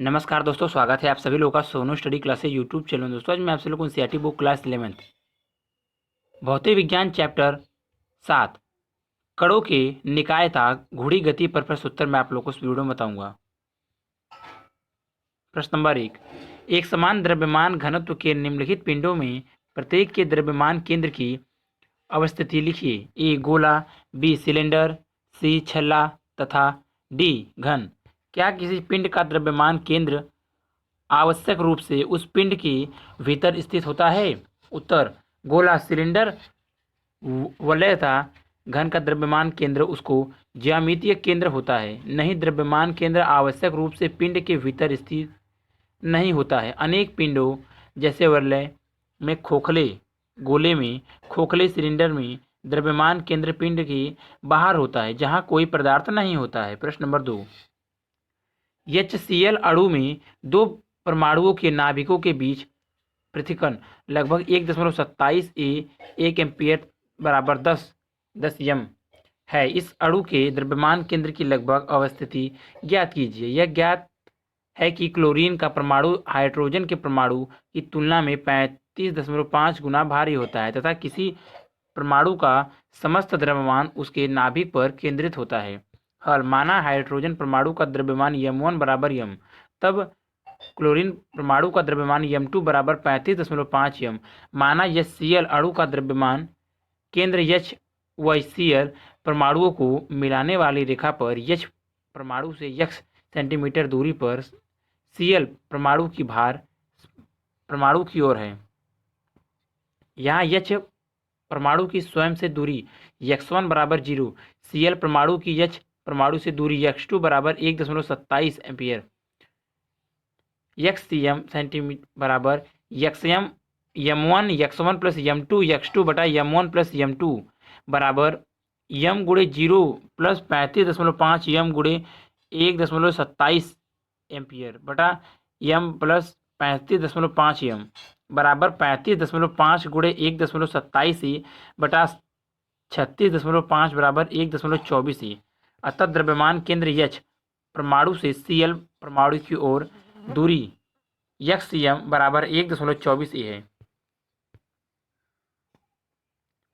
नमस्कार दोस्तों, स्वागत है आप सभी लोगों का Sonu study classes YouTube channel. दोस्तों आज मैं आप सभी लोगों को एनसीईआरटी बुक क्लास 11 भौतिक विज्ञान चैप्टर 7 कणों के निकाय ताप घूर्णी गति पर प्रश्नोत्तर मैं आप लोगों को इस वीडियो में बताऊंगा। प्रश्न नंबर 1, एक समान द्रव्यमान घनत्व के निम्नलिखित पिंडों में प्रत्येक के द्रव्यमान केंद्र की अवस्थिति लिखिए। ए गोला, बी सिलेंडर, सी छल्ला तथा डी घन। क्या किसी पिंड का द्रव्यमान केंद्र आवश्यक रूप से उस पिंड के भीतर स्थित होता है? उत्तर, गोला सिलेंडर वलय तथा घन का द्रव्यमान केंद्र उसको ज्यामितीय केंद्र होता है। नहीं, द्रव्यमान केंद्र आवश्यक रूप से पिंड के भीतर स्थित नहीं होता है। अनेक पिंडों जैसे वलय में खोखले, गोले में खोखले, सिलेंडर में द्रव्यमान केंद्र पिंड के बाहर होता है जहाँ कोई पदार्थ नहीं होता है। प्रश्न नंबर 2, HCl अणु में दो परमाणुओं के नाभिकों के बीच पृथक्करण लगभग 1.27 1 एम्पीयर बराबर 10 यम है। इस अणु के द्रव्यमान केंद्र की लगभग अवस्थिति ज्ञात कीजिए। यह ज्ञात है कि क्लोरीन का परमाणु हाइड्रोजन के परमाणु की तुलना में 35.5 गुना भारी होता है तथा किसी परमाणु का समस्त द्रव्यमान उसके नाभिक पर केंद्रित होता है। हल, माना हाइड्रोजन परमाणु का द्रव्यमान m1 बराबर m, तब क्लोरीन परमाणु का द्रव्यमान m2 बराबर 35.5 यम। माना HCl अणु का द्रव्यमान केंद्र H व Cl परमाणुओं को मिलाने वाली रेखा पर H परमाणु से x सेंटीमीटर दूरी पर Cl परमाणु की भार परमाणु की ओर है। यहाँ H परमाणु की स्वयं से दूरी x1 बराबर 0, Cl परमाणु की H परमाणु से दूरी x2 बराबर 1.27 एम्पियर, xcm सेंटीमीटर बराबर xm m1 x1 plus m2 x2 बटा m1 प्लस m2 बराबर m गुणे 0 प्लस 35.5 m गुणे 1.27 एम्पियर बटा m प्लस 35.5 m बराबर 35.5 गुणे 1.27 बटा 36.5 बराबर 1.24। अतः द्रव्यमान केंद्र H परमाणु से Cl परमाणु की ओर दूरी xcm बराबर 1.24 है।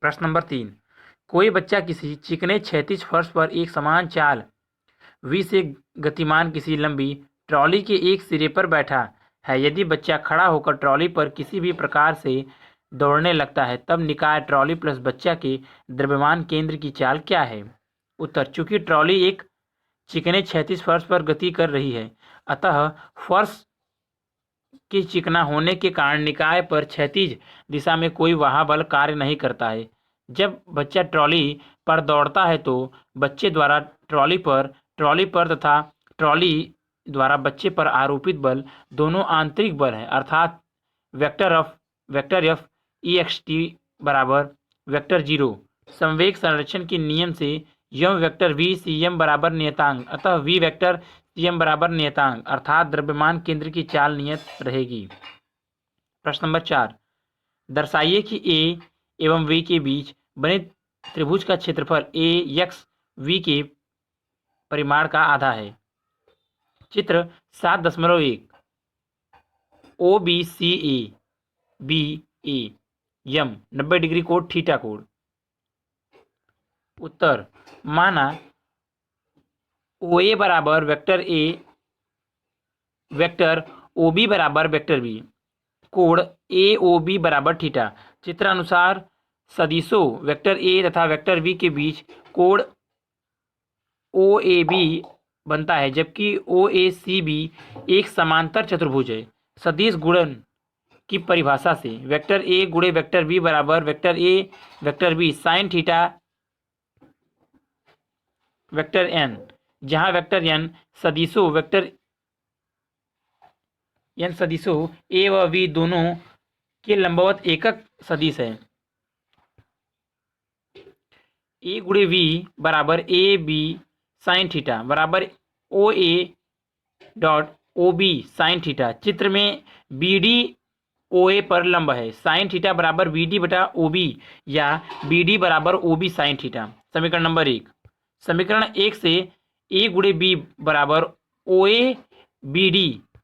प्रश्न नंबर 3, कोई बच्चा किसी चिकने क्षैतिज फर्श पर एक समान चाल v से गतिमान किसी लंबी ट्रॉली के एक सिरे पर बैठा है। यदि बच्चा खड़ा होकर ट्रॉली पर किसी भी प्रकार से दौड़ने लगता है तब निकाय ट्रॉली प्लस बच्चा के द्रव्यमान केंद्र की चाल क्या है? उत्तर, चूंकि ट्रॉली एक चिकने क्षैतिज फर्श पर गति कर रही है अतः फर्श के चिकना होने के कारण निकाय पर क्षैतिज दिशा में कोई वाह बल कार्य नहीं करता है। जब बच्चा ट्रॉली पर दौड़ता है तो बच्चे द्वारा ट्रॉली पर तथा ट्रॉली द्वारा बच्चे पर आरोपित बल दोनों आंतरिक बल हैं, अर्थात वेक्टर एफ EXT बराबर वेक्टर 0। संवेग संरक्षण के नियम से यम वेक्टर v cm बराबर नियतांक, अतः v वेक्टर cm बराबर नियतांक अर्थात द्रव्यमान केंद्र की चाल नियत रहेगी। प्रश्न नंबर 4, दर्शाइए कि a एवं v के बीच बने त्रिभुज का क्षेत्रफल AX v के परिमाण का आधा है। चित्र 7.1 OBCA BA यम 90 डिग्री कोण थीटा कोण। उत्तर, माना OA बराबर वेक्टर A वेक्टर OB बराबर वेक्टर B, कोण AOB बराबर थीटा। चित्रानुसार सदिशों वेक्टर A तथा वेक्टर B के बीच कोण OAB बनता है जबकि OACB एक समांतर चतुर्भुज है। सदिश गुणन की परिभाषा से वेक्टर A गुणे वेक्टर B बराबर vector A vector B sign theta vector n, जहां वेक्टर n सदिशों A व V दोनों के लंबवत एकक सदिश है। A गुणे V बराबर AB साइन थीटा बराबर OA dot OB sine theta. चित्र में BD OA पर लंब है। साइन थीटा बराबर BD बटा OB या BD बराबर OB साइन थीटा। समीकरण नंबर 1, समीकरण 1 से A गुणे B बराबर OA BD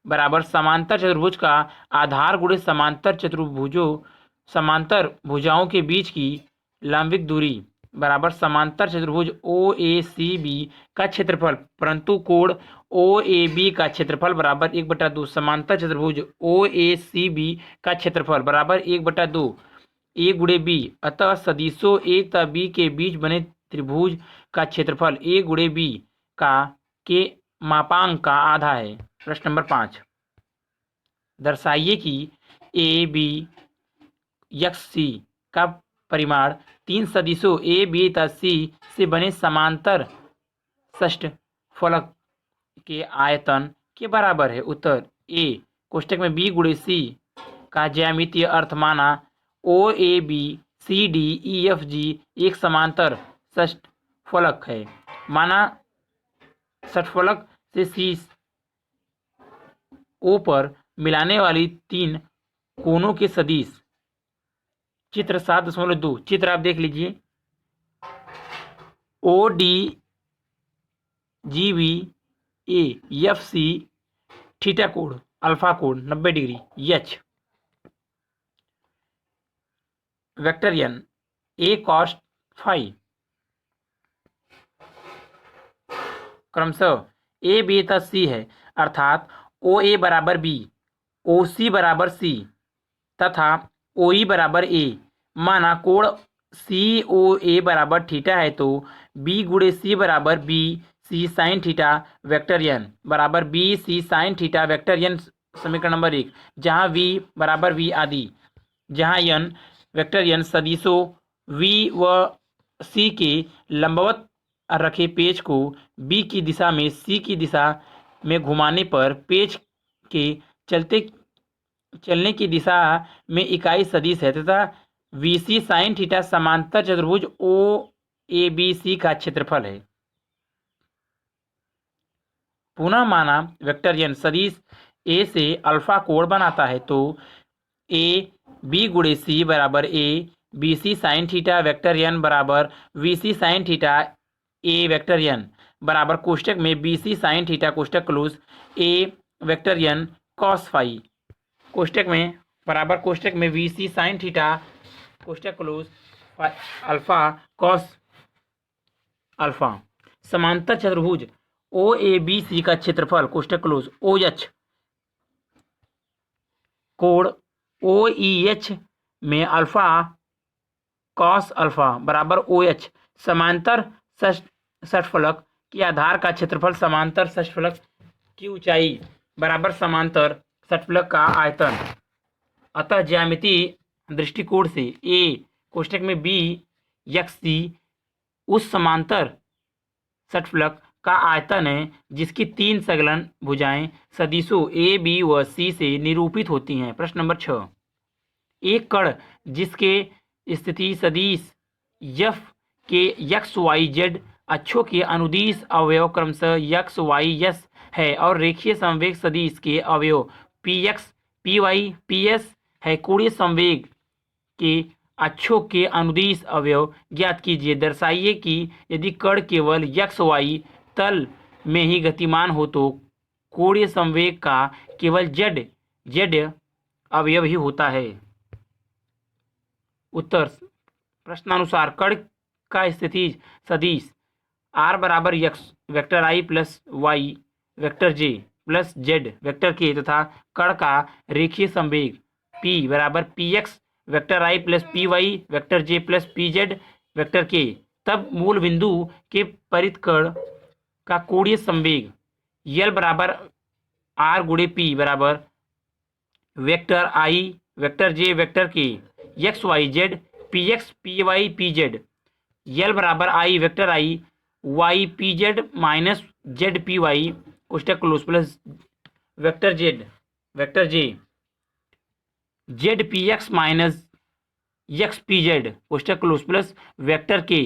बराबर समांतर चतुर्भुज का आधार गुणे समांतर भुजाओं के बीच की लंबिक दूरी बराबर समांतर चतुर्भुज ओ ए सी बी का क्षेत्रफल परंतु कोण ओ ए बी का क्षेत्रफल बराबर 1/2 समांतर चतुर्भुज ओ ए सी बी का क्षेत्रफल बराबर 1/2 ए गुणे बी। अतः सदिशों ए तथा बी के बीच बने त्रिभुज का क्षेत्रफल ए गुणे बी का के मापांक का आधा है। प्रश्न नंबर 5, दर्शाइए कि ए बी यक्स सी का परिमाण 3 सदिशों ए बी तथा सी से बने समांतर षट्फलक के आयतन के बराबर है। उत्तर ए कोष्टक में बी गुणे सी का ज्यामितीय अर्थ माना O A B C D E F G एक समांतर षट्फलक है। माना षट्फलक से सी ओ पर मिलाने वाली 3 कोनों के सदिश। चित्र 7.2 चित्र आप देख लीजिए। O D G B A F C theta कोण अल्फा कोण 90 degree H vector N A cos phi क्रमशः ए बी तथा सी है, अर्थात ओ ए बराबर बी, ओ सी बराबर सी तथा ओ ई बराबर ए। माना कोण सी ओ ए बराबर थीटा है तो बी गुणे सी बराबर B C sine theta vector N बराबर B C sine theta vector N समीकरण नंबर 1, जहाँ वी बराबर वी आदि, जहाँ एन वेक्टर एन सदिशों वी व सी के लंबवत रखे पेज को बी की दिशा में सी की दिशा में घुमाने पर पेज के चलने की दिशा में इकाई सदिश है तथा वी सी साइन थीटा समांतर चतुर्भुज ओ ए बी सी का क्षेत्रफल है। पुनः माना वेक्टर एन सदिश ए से अल्फा कोण बनाता है तो ए बी गुणे सी बराबर A B C sine theta vector N बराबर V C sine theta A vector N बराबर कोष्टक में बी सी साइन थीटा कोष्टक close A vector N cos phi कोष्टक में बराबर कोष्टक में वी सी साइन थीटा कोष्टक क्लोज अल्फा कॉस अल्फा। समांतर चतुर्भुज ओ ए बी सी का क्षेत्रफल कोष्टक क्लोज ओ एच कोण ओ ई एच में अल्फा कॉस अल्फा बराबर ओ एच। समांतर षट्फलक के आधार का क्षेत्रफल समांतर षट्फलक की ऊंचाई बराबर समांतर षट्फलक का आयतन। अतः ज्यामितीय दृष्टिकोण से ए कोष्टक में बी यक्स सी उस समांतर षट्फलक का आयतन है जिसकी 3 संलग्न भुजाएं सदिशों ए बी व सी से निरूपित होती हैं। प्रश्न नंबर 6, एक कण जिसके स्थिति सदिश एफ के एक्स वाई जेड अक्षों के अनुदिश अवयव क्रमशः एक्स वाई एस है और रेखीय संवेग सदिश के अवयव P X P Y P S है। कोणीय संवेग के अक्षों के अनुदिश अवयव ज्ञात कीजिए। दर्शाइए कि यदि कण केवल एक्स वाई तल में ही गतिमान हो तो कोणीय संवेग का केवल जेड अवयव ही होता है। उत्तर प्रश्नानुसार कण का स्थिति सदिश r बराबर एक्स वेक्टर आई प्लस वाई वेक्टर जे प्लस जेड वेक्टर के तथा कण का रेखीय संवेग p बराबर पी एक्स वेक्टर आई प्लस पी वाई वेक्टर जे प्लस पी जेड वेक्टर के, तब मूल बिंदु के परित कण का कोणीय संवेग L बराबर r गुणे p बराबर vector I vector J vector K X Y Z P X P Y P Z L बराबर I vector I Y P Z minus Z P Y कोष्टक close plus vector J Z P X minus X P Z कोष्टक close plus vector K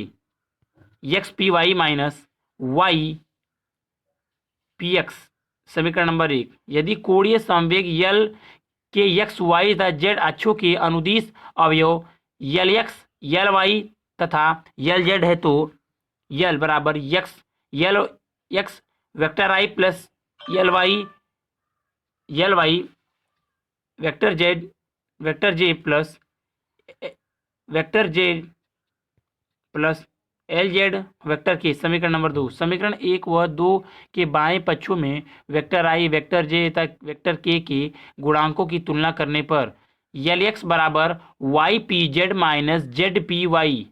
X P Y minus Y P X समीकरण number 1। यदि कोणीय संवेग L के X Y तथा Z अक्षों के अनुदिश अवयव एल एक्स एल वाई तथा एल जेड है तो L बराबर एल एक्स वेक्टर आई plus L Y L Y vector जे प्लस एल जेड वेक्टर के समीकरण नंबर 2। समीकरण 1 व 2 के बाएं पक्षों में वेक्टर आई वेक्टर जे तक वेक्टर के गुणांकों की तुलना करने पर यल एक्स बराबर Y P Z minus Z P Y,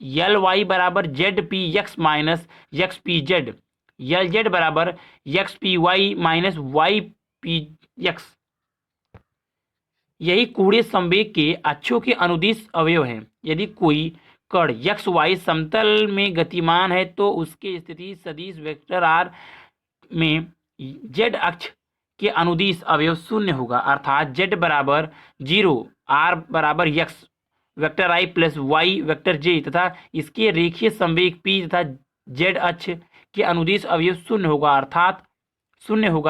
L Y बराबर Z P X minus X P Z, L Z बराबर X P Y minus Y P X, यही कूड़े संवेग के अक्षों के अनुदिश अवयव हैं। यदि कोई कण एक्स वाई समतल में गतिमान है तो उसके स्थिति सदिश वेक्टर आर में जेड अक्ष के अनुदिश अवयव शून्य होगा, अर्थात जेड बराबर 0, आर बराबर एक्स वेक्टर आई प्लस वाई वेक्टर जे तथा इसके रेखीय संवेग पी तथा जेड अक्ष के अनुदिश अवयव शून्य होगा,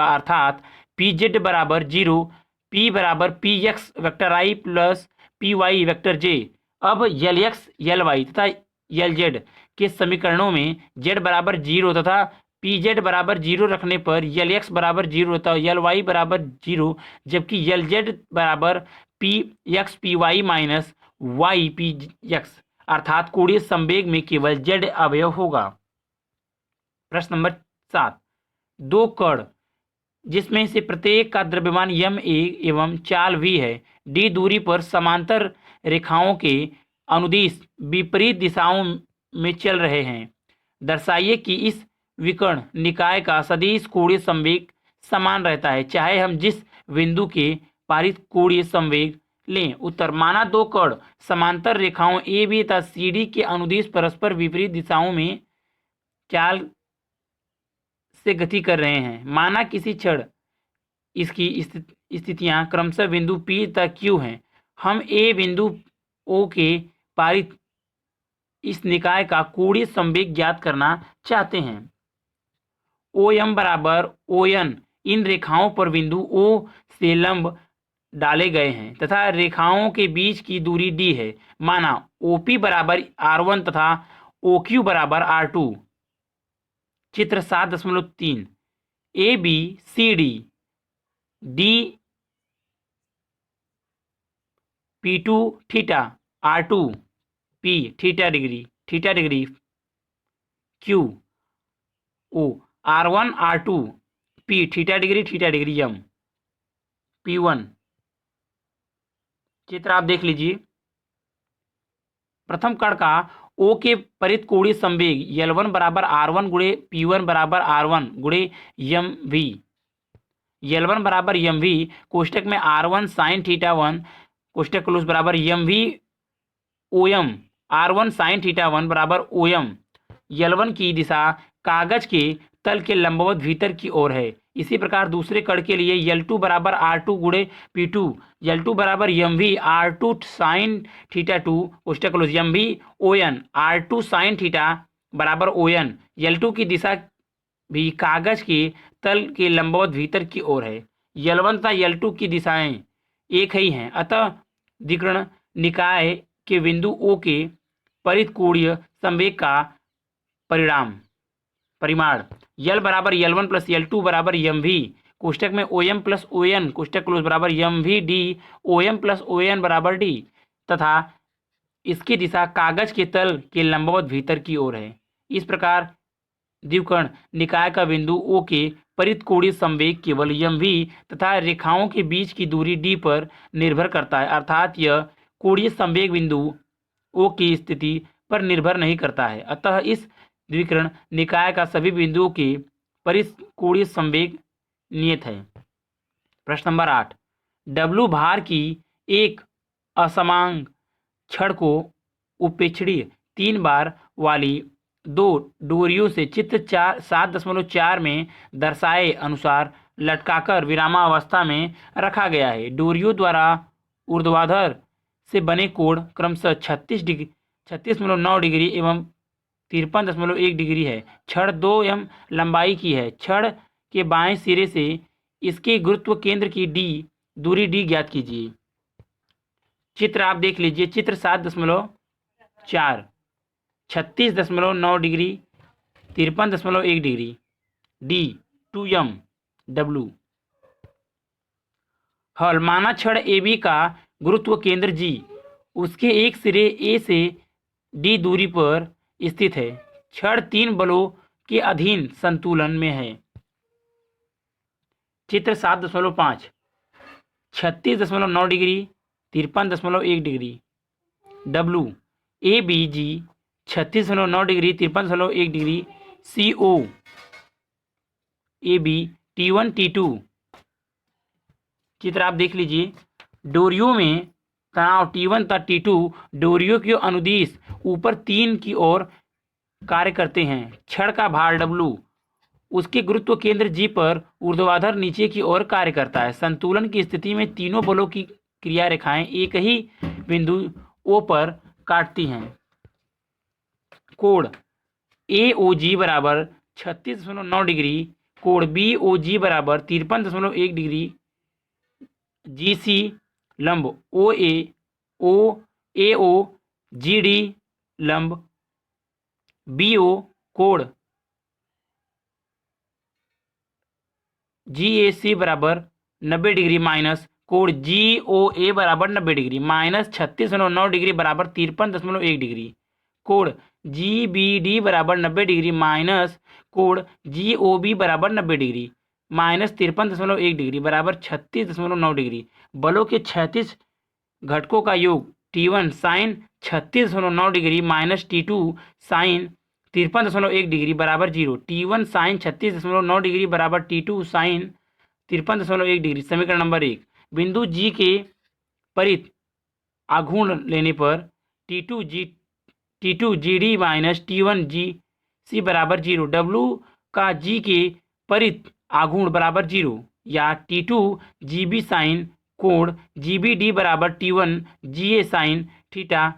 अर्थात पी जेड बराबर 0, पी बराबर पी एक्स वेक्टर आई प्लस पी वाई वेक्टर जे। अब यल एक्स यल वाई तथा यल जेड के समीकरणों में जेड बराबर 0 तथा पी जेड बराबर 0 रखने पर यल एक्स बराबर 0 तथा यल वाई बराबर 0, जबकि यल जेड बराबर P X P Y minus Y P X, अर्थात कोणीय संवेग में केवल जेड अवयव होगा। प्रश्न नंबर 7। दो कण जिसमें से प्रत्येक का द्रव्यमान यम ए एवं चाल वी है, डी दूरी पर समांतर रेखाओं के अनुदिश विपरीत दिशाओं में चल रहे हैं। दर्शाइए कि इस विकर्ण निकाय का सदिश कोणीय संवेग समान रहता है, चाहे हम जिस बिंदु के पारित कोणीय संवेग लें। उत्तर, माना दो कण समांतर रेखाओं ए बी तथा सी डी के अनुदिश परस्पर विपरीत दिशाओं में चाल से गति कर रहे हैं। माना किसी क्षण इसकी स्थितियां क्रमशः बिंदु P तक Q हैं। हम ए बिंदु O के पारित इस निकाय का कोणीय संवेग ज्ञात करना चाहते हैं। OM बराबर ON इन रेखाओं पर बिंदु O से लंब डाले गए हैं तथा रेखाओं के बीच की दूरी d है। माना OP बराबर R1 तथा OQ बराबर R2। चित्र 7.3 A B C D D P2 theta R2 P theta degree Q O R1 R2 P theta degree M P1। चित्र आप देख लीजिए। प्रथम कण का O के परित कोणीय संवेग L1 बराबर R1 गुणे P1 बराबर R1 गुणे MV, L1 बराबर MV कोष्टक में R1 साइन थीटा 1 कोष्टक क्लोज बराबर MV OM R1 sine theta 1 बराबर OM। L1 की दिशा कागज के तल के लंबवत भीतर की ओर है। इसी प्रकार दूसरे कण के लिए L2 बराबर R2 गुणे P2, L2 बराबर MV R2 साइन थीटा 2 कोष्टक close MV ON R2 sine theta बराबर ON। L2 की दिशा भी कागज के तल के लंबवत भीतर की ओर है। L1 तथा L2 की दिशाएं एक ही हैं, अतः द्विकर्ण निकाय के बिंदु O के परित कोणीय संवेग का परिमाण L बराबर L1 प्लस L2 बराबर MV कोष्टक में OM प्लस ON कोष्टक क्लोज बराबर MV D OM plus ON बराबर D तथा इसकी दिशा कागज के तल के लंबवत भीतर की ओर है। इस प्रकार द्विकर्ण निकाय का बिंदु O के परित कोणीय संवेग केवल MV तथा रेखाओं के बीच की दूरी D पर निर्भर करता है, अर्थात यह कोणीय संवेग बिंदु O की स्थिति पर निर्भर नहीं करता है। अतः इस द्विकर्ण निकाय का सभी बिंदुओं के परित कोणीय संवेग नियत है। प्रश्न नंबर 8। W भार की एक असमांग छड़ को उपेक्षणीय 3 बार वाली 2 डोरियों से चित्र 7.4 में दर्शाए अनुसार लटकाकर विरामावस्था में रखा गया है। डोरियों द्वारा ऊर्ध्वाधर से बने कोण क्रमशः 36.9 डिग्री एवं 53.1 डिग्री है। छड़ 2 m लंबाई की है। छड़ के बाएं सिरे से इसके गुरुत्व केंद्र की दूरी d ज्ञात कीजिए। चित्र आप देख लीजिए। चित्र 7.4 36.9 degree 53.1 degree D 2m W। हल माना छड़ AB का गुरुत्व केंद्र G उसके एक सिरे A से D दूरी पर स्थित है। छड़ 3 बलों के अधीन संतुलन में है। चित्र 7.5 36.9 degree 53.1 degree W ABG 36.9 degree 53.1 degree CO AB T1 T2 चित्र आप देख लीजिए। डोरियों में तनाव T1 तथा T2 डोरियों के अनुदिश ऊपर 3 की ओर कार्य करते हैं। छड़ का भार W उसके गुरुत्व केंद्र G पर ऊर्ध्वाधर नीचे की ओर कार्य करता है। संतुलन की स्थिति में तीनों बलों की क्रिया रेखाएं एक ही बिंदु O पर काटती हैं। कोण AOG बराबर 36.9 डिग्री, कोण BOG बराबर 53.1 डिग्री, GC लंब AO GD लंब BO कोण GAC बराबर 90 डिग्री माइनस कोण GOA बराबर 90 डिग्री माइनस 36.9 डिग्री बराबर 53.1 डिग्री, कोण GBD बराबर 90 डिग्री माइनस कोण GOB बराबर 90 डिग्री माइनस 53.1 डिग्री बराबर 36.9 डिग्री। बलों के क्षैतिज घटकों का योग T1 sine 36.9 degree minus T2 sine 53.1 degree बराबर 0। T1 साइन 36.9 डिग्री बराबर T2 साइन 53.1 डिग्री। समीकरण नंबर 1 बिंदु G के परित आघूर्ण लेने पर T2 GD minus T1 GC बराबर 0। W का G के परित आघूर्ण बराबर 0 या T2 GB साइन कोण GBD बराबर T1 GA साइन थीटा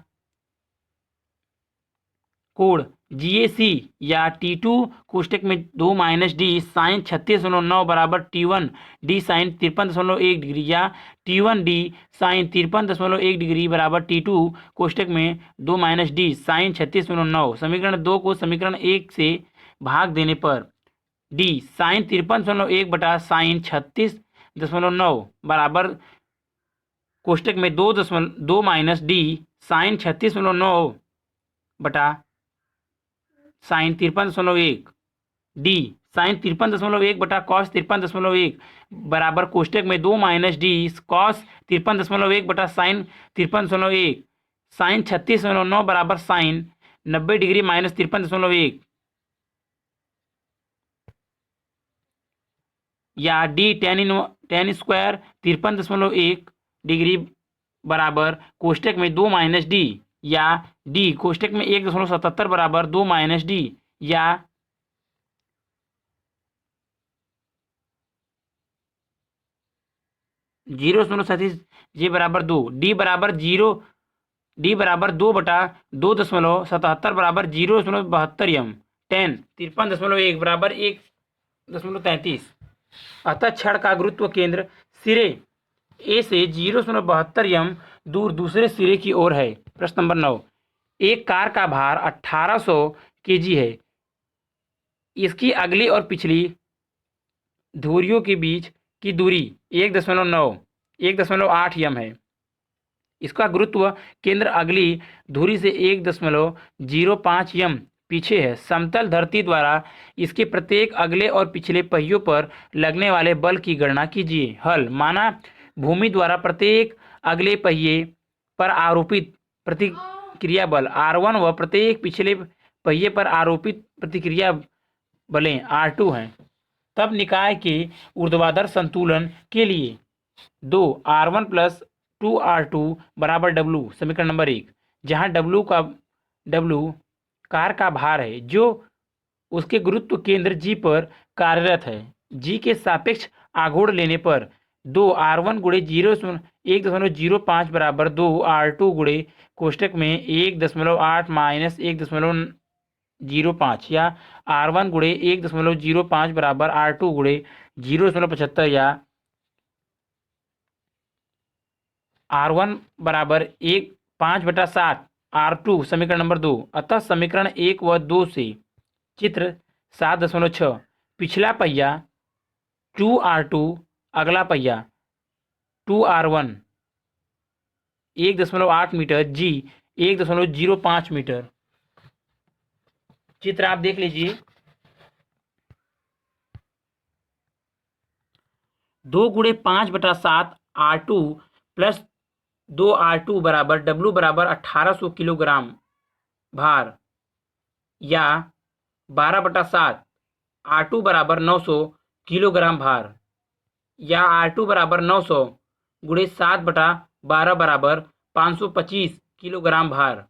कोण GAC या T2 कोष्टक में 2 माइनस D साइन 36.9 बराबर T1 D साइन 53.1 डिग्री या T1 D साइन 53.1 डिग्री बराबर T2 कोष्टक में 2 माइनस D साइन 36.9। समीकरण 2 को समीकरण 1 से भाग देने पर D साइन 53.1 बटा साइन 36.9 बराबर कोष्टक में 2 माइनस D साइन 36.9 बटा साइन 53.1 D साइन 53.1 बटा कॉस 53.1 बराबर कोष्टक में 2 माइनस D कॉस 53.1 बटा साइन 53.1 साइन 36.9 बराबर साइन 90 डिग्री माइनस 53.1 या D टेन स्क्वायर 53.1 डिग्री बराबर कोष्टक में 2 माइनस D या D कोष्टक में 1.77 बराबर 2 माइनस D या जीरो J बराबर 2 D बराबर 2 बटा 2.77 बराबर 0.72 m टेन 53.1 बराबर 1.33। अतः छड़ का गुरुत्व केंद्र सिरे A से 0.72 m दूर दूसरे सिरे की ओर है। प्रश्न नंबर 9 एक कार का भार 1800 kg है। इसकी अगली और पिछली धुरियों के बीच की दूरी 1.8 m है। इसका गुरुत्व केंद्र अगली धुरी से 1.05 m पीछे है। समतल धरती द्वारा इसके प्रत्येक अगले और पिछले पहियों पर लगने वाले बल की गणना कीजिए। हल माना भूमि द्वारा प्रत्येक अगले पहिए पर आरोपित प्रतिक्रिया बल R1 व प्रत्येक पिछले पहिए पर आरोपित प्रतिक्रिया बलें R2 हैं। तब निकाय के ऊर्ध्वाधर संतुलन के लिए 2 R1 प्लस 2 R2 बराबर W। समीकरण नंबर 1 जहाँ W कार का भार है जो उसके गुरुत्व केंद्र G पर कार्यरत है। G के सापेक्ष आघूर्ण लेने पर 2 R1 गुणे 1.05 बराबर 2 R2 गुणे कोष्टक में 1.8 माइनस 1.05 या R1 गुणे 1.05 बराबर R2 गुणे 0.75 या R1 बराबर 5/7 R2। समीकरण नंबर 2 अतः समीकरण 1 व 2 से चित्र 7.6 पिछला पहिया 2 R2 अगला पहिया 2r1 1.8 मीटर, जी 1.05 मीटर। चित्र आप देख लीजिए। 2 × 5/7 R2 प्लस 2R2 बराबर W बराबर 1800 किलोग्राम भार, या 12/7 R2 बराबर 900 किलोग्राम भार, या R2 बराबर 900 गुणे 7/12 बराबर 525 किलोग्राम भार,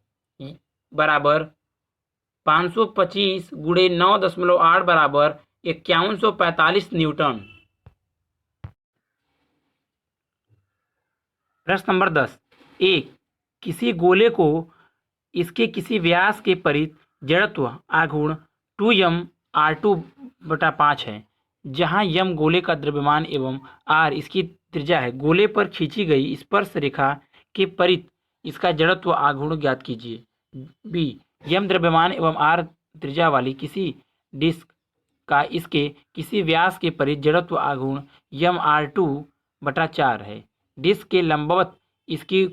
बराबर 525 गुणे 9.8 बराबर 5145 न्यूटन। प्रश्न नंबर 10। एक, किसी गोले को इसके किसी व्यास के परित जड़त्व आघूर्ण 2m R2/5 है, जहां m गोले का द्रव्यमान एवं r इसकी त्रिज्या है। गोले पर खींची गई स्पर्श रेखा के परित इसका जड़त्व आघूर्ण ज्ञात कीजिए। बी, m द्रव्यमान एवं r त्रिज्या वाली किसी डिस्क का इसके किसी व्यास के परित जड़त्व आघूर्ण m R2/4 है। डिस्क के लंबवत इसकी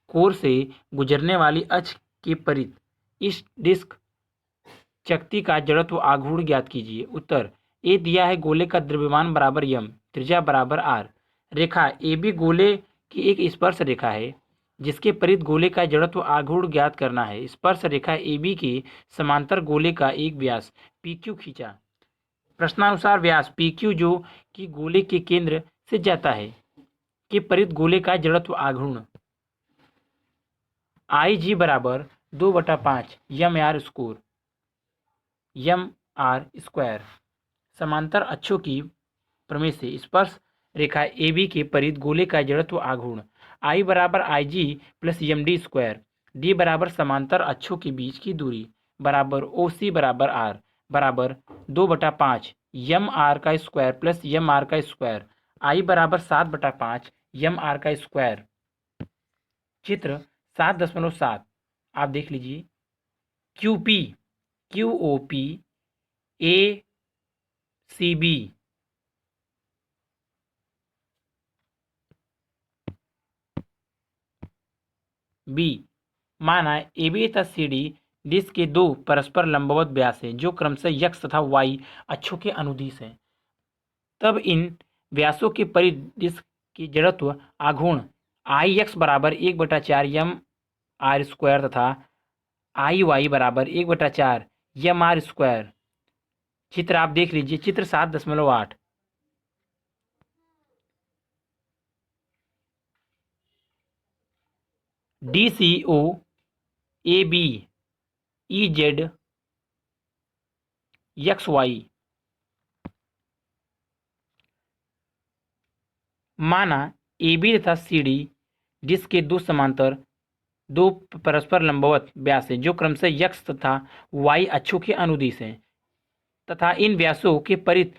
कोर से गुजरने वाली अक्ष के परित इस डिस्क चकती का जड़त्व आघूर्ण ज्ञात कीजिए। उत्तर ए दिया है। गोले का द्रव्यमान बराबर m, त्रिज्या बराबर r। रेखा ए बी गोले की एक स्पर्श रेखा है, जिसके परित गोले का जड़त्व आघूर्ण ज्ञात करना है। स्पर्श रेखा ए बी के समांतर गोले का एक व्यास PQ खींचा। प्रश्नानुसार व्यास PQ जो कि गोले के केंद्र से जाता है के परित गोले का जड़त्व आघूर्ण IG बराबर 2/5 mr²। समांतर अक्षों की प्रमेय से स्पर्श रेखा AB के परित गोले का जड़त्व आघूर्ण I बराबर IG प्लस MD²। D बराबर समांतर अक्षों के बीच की दूरी बराबर OC बराबर R बराबर 2/5 mr² प्लस mr²। I बराबर 7/5 mr²। चित्र 7.7 आप देख लीजिए। QP QOP ACB B, माना AB तथा CD डिस्क के दो परस्पर लंबवत व्यास हैं, जो क्रमशः x तथा y अक्षों के अनुदिश हैं। तब इन व्यासों के परित डिस्क की जड़त्व आघूर्ण IX बराबर 1/4 mr² तथा IY बराबर 1/4 mr²। चित्र आप देख लीजिए। चित्र 7.8 DCO AB EZ XY, माना AB तथा CD डिस्क के दो समांतर दो परस्पर लंबवत व्यास हैं, जो क्रमशः x तथा y अक्षों के अनुदिश हैं, तथा इन व्यासों के परित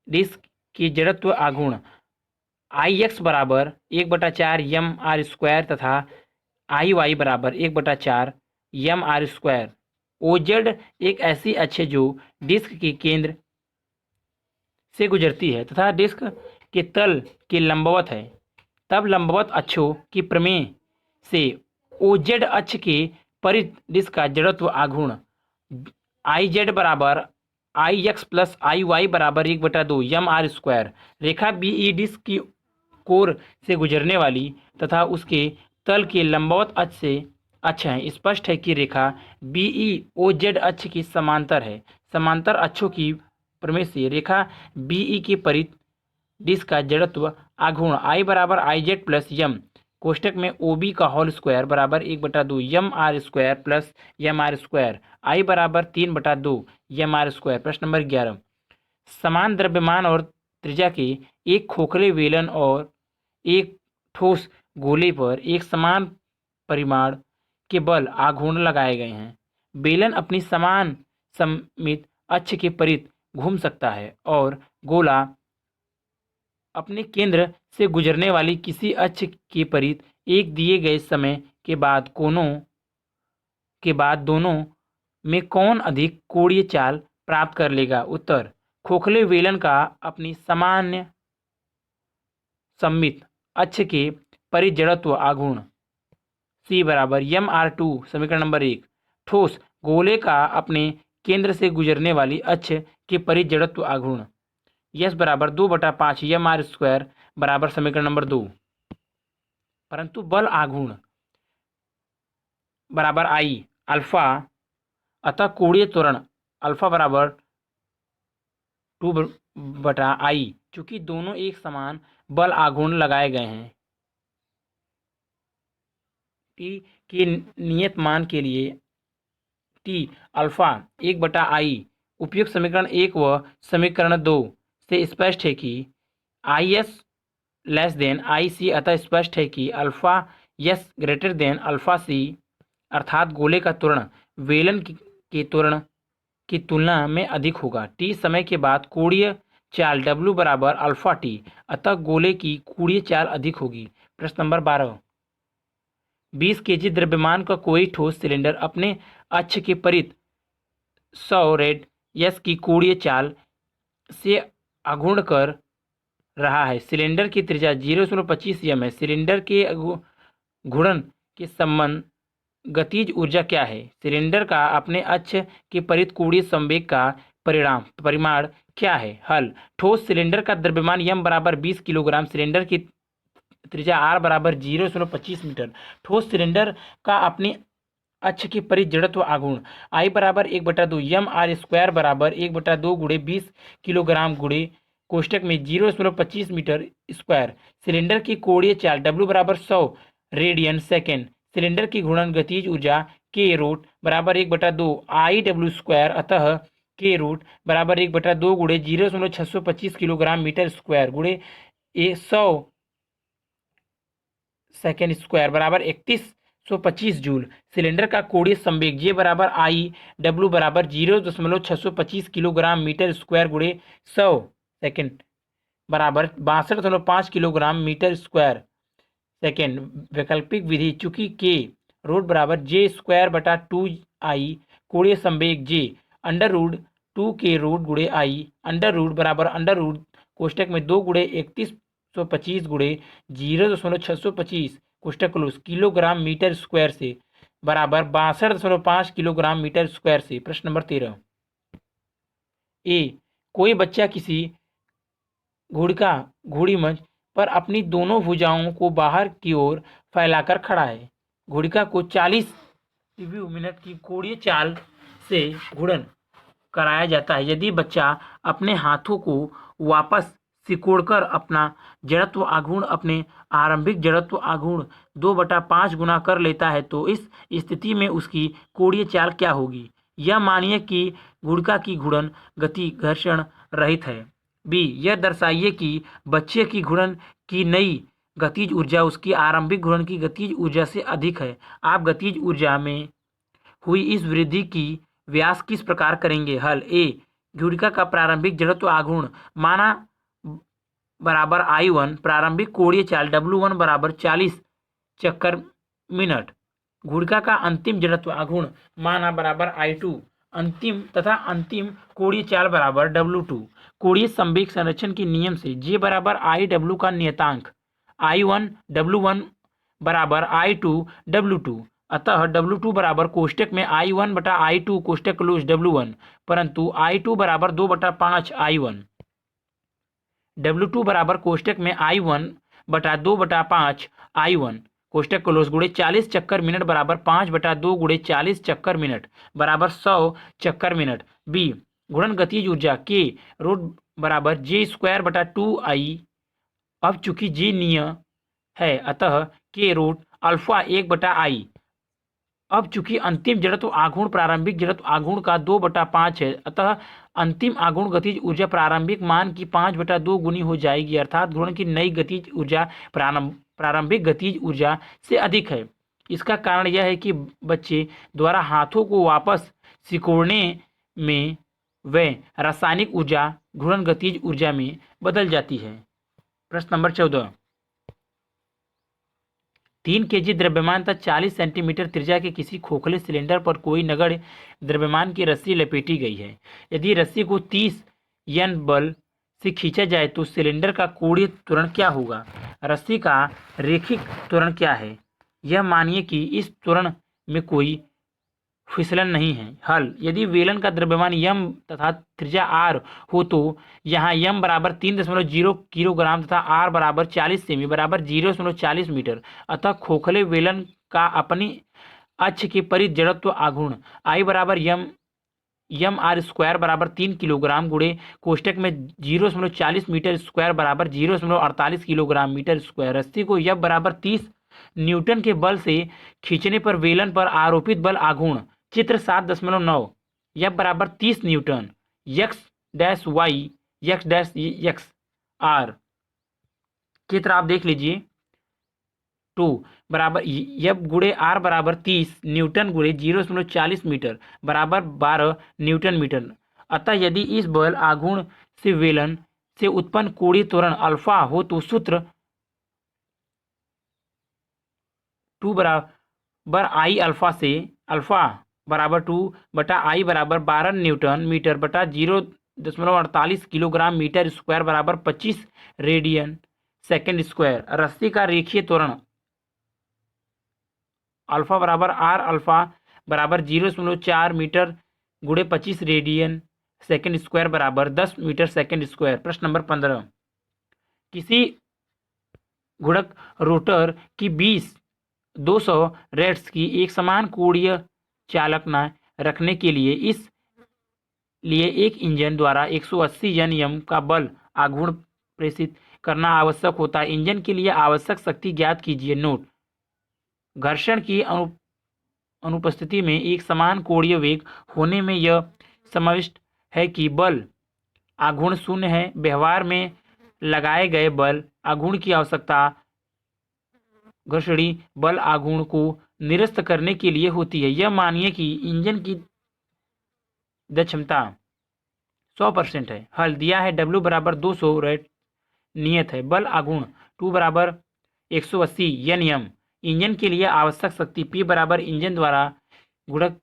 डिस्क की जड़त्व आघूर्ण IX बराबर 1/4 mr² तथा IY बराबर 1/4 mr²। OZ एक ऐसी अक्ष है जो डिस्क के केंद्र से गुजरती है तथा डिस्क के तल के लंबवत है। तब लंबवत अक्षों की प्रमेय से OZ अक्ष के परित डिस्क का जड़त्व आघूर्ण IZ बराबर IX प्लस IY बराबर 1/2 mr²। रेखा BE डिस्क की कोर से गुजरने वाली तथा उसके तल के लंबवत अक्ष है। स्पष्ट है कि रेखा BE OZ अक्ष की समांतर है। समांतर अक्षों की प्रमेय से रेखा BE के परित डिस्क का जड़त्व आघूर्ण I बराबर IZ प्लस m कोष्टक में OB का होल स्क्वायर बराबर 1/2 mr² प्लस mr²। I बराबर 3/2 mr²। प्रश्न नंबर 11। समान द्रव्यमान और त्रिज्या के एक खोखले वेलन और एक ठोस गोले पर एक समान परिमाण के बल आघूर्ण लगाए गए हैं। बेलन अपनी समान सममित अक्ष के परित घूम सकता है और गोला अपने केंद्र से गुजरने वाली किसी अक्ष के परित एक दिए गए समय के बाद दोनों में कौन अधिक कोणीय चाल प्राप्त कर लेगा। उत्तर खोखले वेलन का अपनी सामान्य सममित अक्ष के परित जड़त्व आघूर्ण। सी बराबर mr2 समीकरण नंबर 1। ठोस गोले का अपने केंद्र से गुजरने वाली अक्ष के परित जड़त्व आघूर्ण। यस बराबर 2/5 mr² बराबर समीकरण नंबर 2। परंतु बल आघूर्ण बराबर आई अल्फा, अतः कोणीय त्वरण अल्फा बराबर 2/I, चूंकि दोनों एक समान बल आघूर्ण लगाए गए हैं। टी के नियत मान के लिए टी अल्फा 1/I उपयुक्त समीकरण 1 व समीकरण 2 से स्पष्ट है कि I S less than I C, अतः स्पष्ट है कि alpha S greater than alpha C, अर्थात गोले का त्वरण वेलन के त्वरण की तुलना में अधिक होगा। टी समय के बाद कोणीय चाल W बराबर अल्फा टी, अतः गोले की कोणीय चाल अधिक होगी। प्रश्न नंबर 12। 20 kg द्रव्यमान का कोई ठोस सिलेंडर अपने अक्ष के परित 100 रेड यस की कोणीय चाल से आघूर्ण कर रहा है। सिलेंडर की त्रिज्या 0.25 m है। सिलेंडर के घूर्णन के संबंध गतिज ऊर्जा क्या है? सिलेंडर का अपने अक्ष के परित कोणीय संवेग का परिमाण क्या है? हल। ठोस सिलेंडर का द्रव्यमान m बराबर 20 किलोग्राम, सिलेंडर की त्रिज्या r बराबर 0.25 मीटर। ठोस सिलेंडर का अपने अक्ष के परित जड़त्व आघूर्ण I बराबर 1/2 mr² बराबर 1/2 गुणे 20 किलोग्राम गुणे कोष्टक में 0.25 मीटर स्क्वायर। सिलेंडर की कोणीय चाल W बराबर 100 रेडियन सेकेंड। सिलेंडर की घूर्णन गतिज ऊर्जा K रूट बराबर 1/2 IW², अतः K रूट बराबर 1/2 गुणे 0.625 किलोग्राम मीटर स्क्वायर गुणे 100 सेकेंड स्क्वायर बराबर 3125 जूल। सिलेंडर का कोणीय संवेग J बराबर IW बराबर 0.625 किलोग्राम मीटर स्क्वायर गुणे 100 सेकेंड बराबर 62.5 किलोग्राम मीटर स्क्वायर सेकेंड। वैकल्पिक विधि, चूंकि K रूट बराबर J²/2I, कोणीय संवेग J under root 2K root गुणे I, अंडर रूट बराबर अंडर रूट कोष्टक में 2 गुणे 3125 गुणे 0.625 कोष्टक क्लोज किलोग्राम मीटर स्क्वायर से बराबर 62.5 किलोग्राम मीटर स्क्वायर से। प्रश्न नंबर 13। ए कोई बच्चा किसी घोड़ी मंच पर अपनी दोनों भुजाओं को बाहर की ओर फैलाकर खड़ा है। घोड़िका को 40 मिनट की कोणीय चाल से घूर्णन कराया जाता है। यदि बच्चा अपने हाथों को वापस सिकोड़कर अपना जड़त्व आघूर्ण अपने आरंभिक जड़त्व आघूर्ण 2/5 गुना कर लेता है, तो इस स्थिति में उसकी कोणीय चाल क्या होगी? यह मानिए कि घुड़का की घूर्णन गति घर्षण रहित है। बी यह दर्शाइए कि बच्चे की घूर्णन की नई गतिज ऊर्जा उसकी आरंभिक घूर्णन की गतिज ऊर्जा से अधिक है। आप गतिज ऊर्जा में हुई इस वृद्धि की व्यास किस प्रकार करेंगे? हल। ए घुड़िका का प्रारंभिक जड़त्व आघूर्ण माना बराबर I1, प्रारंभिक कोणीय चाल W1 बराबर 40 चक्कर मिनट। घुड़िका का अंतिम जड़त्व आघूर्ण माना बराबर I2, अंतिम तथा अंतिम कोणीय चाल बराबर W2। कोणीय संवेग संरक्षण के नियम से J बराबर IW का नियतांक I1 W1 बराबर I2 W2, अतः W2 बराबर कोष्टक में I1/I2 कोष्टक क्लोज W1, परंतु I2 बराबर 2/5 I1। W2 बराबर कोष्टक में I1/2/5 I1 कोष्टक क्लोज गुणे 40 चक्कर मिनट बराबर 5/2 गुणे 40 चक्कर मिनट बराबर 100 चक्कर मिनट। बी घूर्णन गतिज ऊर्जा K रूट बराबर J²/2I। अब चूंकि J नियत है, अतः K रूट अल्फा 1/I। अब चूंकि अंतिम जड़त्व आघूर्ण प्रारंभिक जड़त्व आघूर्ण का 2/5 है, अतः अंतिम आघूर्ण गतिज ऊर्जा प्रारंभिक मान की 5/2 गुनी हो जाएगी, अर्थात घूर्णन की नई गतिज ऊर्जा प्रारंभिक गतिज ऊर्जा से अधिक है। इसका कारण यह है कि बच्चे द्वारा हाथों को वापस सिकोड़ने में व रासायनिक ऊर्जा घूर्णन गतिज ऊर्जा में बदल जाती है। प्रश्न नंबर 14। 3 kg द्रव्यमान तथा 40 सेंटीमीटर त्रिज्या के किसी खोखले सिलेंडर पर कोई नगण्य द्रव्यमान की रस्सी लपेटी गई है। यदि रस्सी को 30 N बल से खींचा जाए तो सिलेंडर का कोणीय त्वरण क्या होगा? रस्सी का रेखिक त्वरण क्या है? यह मानिए कि इस त्वरण में कोई फिसलन नहीं है। हल: यदि वेलन का द्रव्यमान यम तथा त्रिज्या आर हो तो यहाँ यम बराबर 3.0 किलोग्राम तथा आर बराबर 40 सेमी बराबर 0.40 मीटर। अतः खोखले वेलन का अपनी अक्ष के परित जड़त्व आघूर्ण आई बराबर यम आर स्क्वायर बराबर 3 किलोग्राम गुणे कोष्टक में 0.40 मीटर स्क्वायर बराबर 0.48 किलोग्राम मीटर स्क्वायर। रस्सी को यब बराबर 30 न्यूटन के बल से खींचने पर वेलन पर आरोपित बल आघूर्ण चित्र 7.9 यब बराबर 30 newton X dash Y X dash X R. चित्र आप देख लीजिए। 2 बराबर यब गुणे आर बराबर 30 न्यूटन गुणे 0.40 मीटर बराबर 12 न्यूटन मीटर। अतः यदि इस बल आघूर्ण से वेलन से उत्पन्न कोणीय त्वरण अल्फा हो तो सूत्र 2 बराबर आई अल्फा से अल्फा बराबर 2 बटा आई बराबर 12 न्यूटन मीटर बटा 0.48 किलोग्राम मीटर स्क्वायर बराबर 25 रेडियन सेकेंड स्क्वायर। रस्सी का रेखीय त्वरण अल्फा बराबर आर अल्फा बराबर 0.4 मीटर गुणे 25 रेडियन सेकेंड स्क्वायर बराबर 10 मीटर सेकेंड स्क्वायर। प्रश्न नंबर 15, किसी घुड़क रोटर की 200 रेट्स की एक समान कोणीय चालकना रखने के लिए इस लिए एक इंजन द्वारा 180 एनएम का बल आघूर्ण प्रेषित करना आवश्यक होता है। इंजन के लिए आवश्यक शक्ति ज्ञात कीजिए। नोट: घर्षण की अनुपस्थिति में एक समान कोणीय वेग होने में यह समाविष्ट है कि बल आघूर्ण शून्य है। व्यवहार में लगाए गए बल आघूर्ण की आवश्यकता घर्षणी बल आघूर्ण को निरस्त करने के लिए होती है। यह मानिए कि इंजन की दक्षता 100% है। हल दिया है W बराबर 200 रेट नियत है। बल आघूर्ण 2 बराबर 180 एनएम। इंजन के लिए आवश्यक शक्ति P बराबर इंजन द्वारा गुणक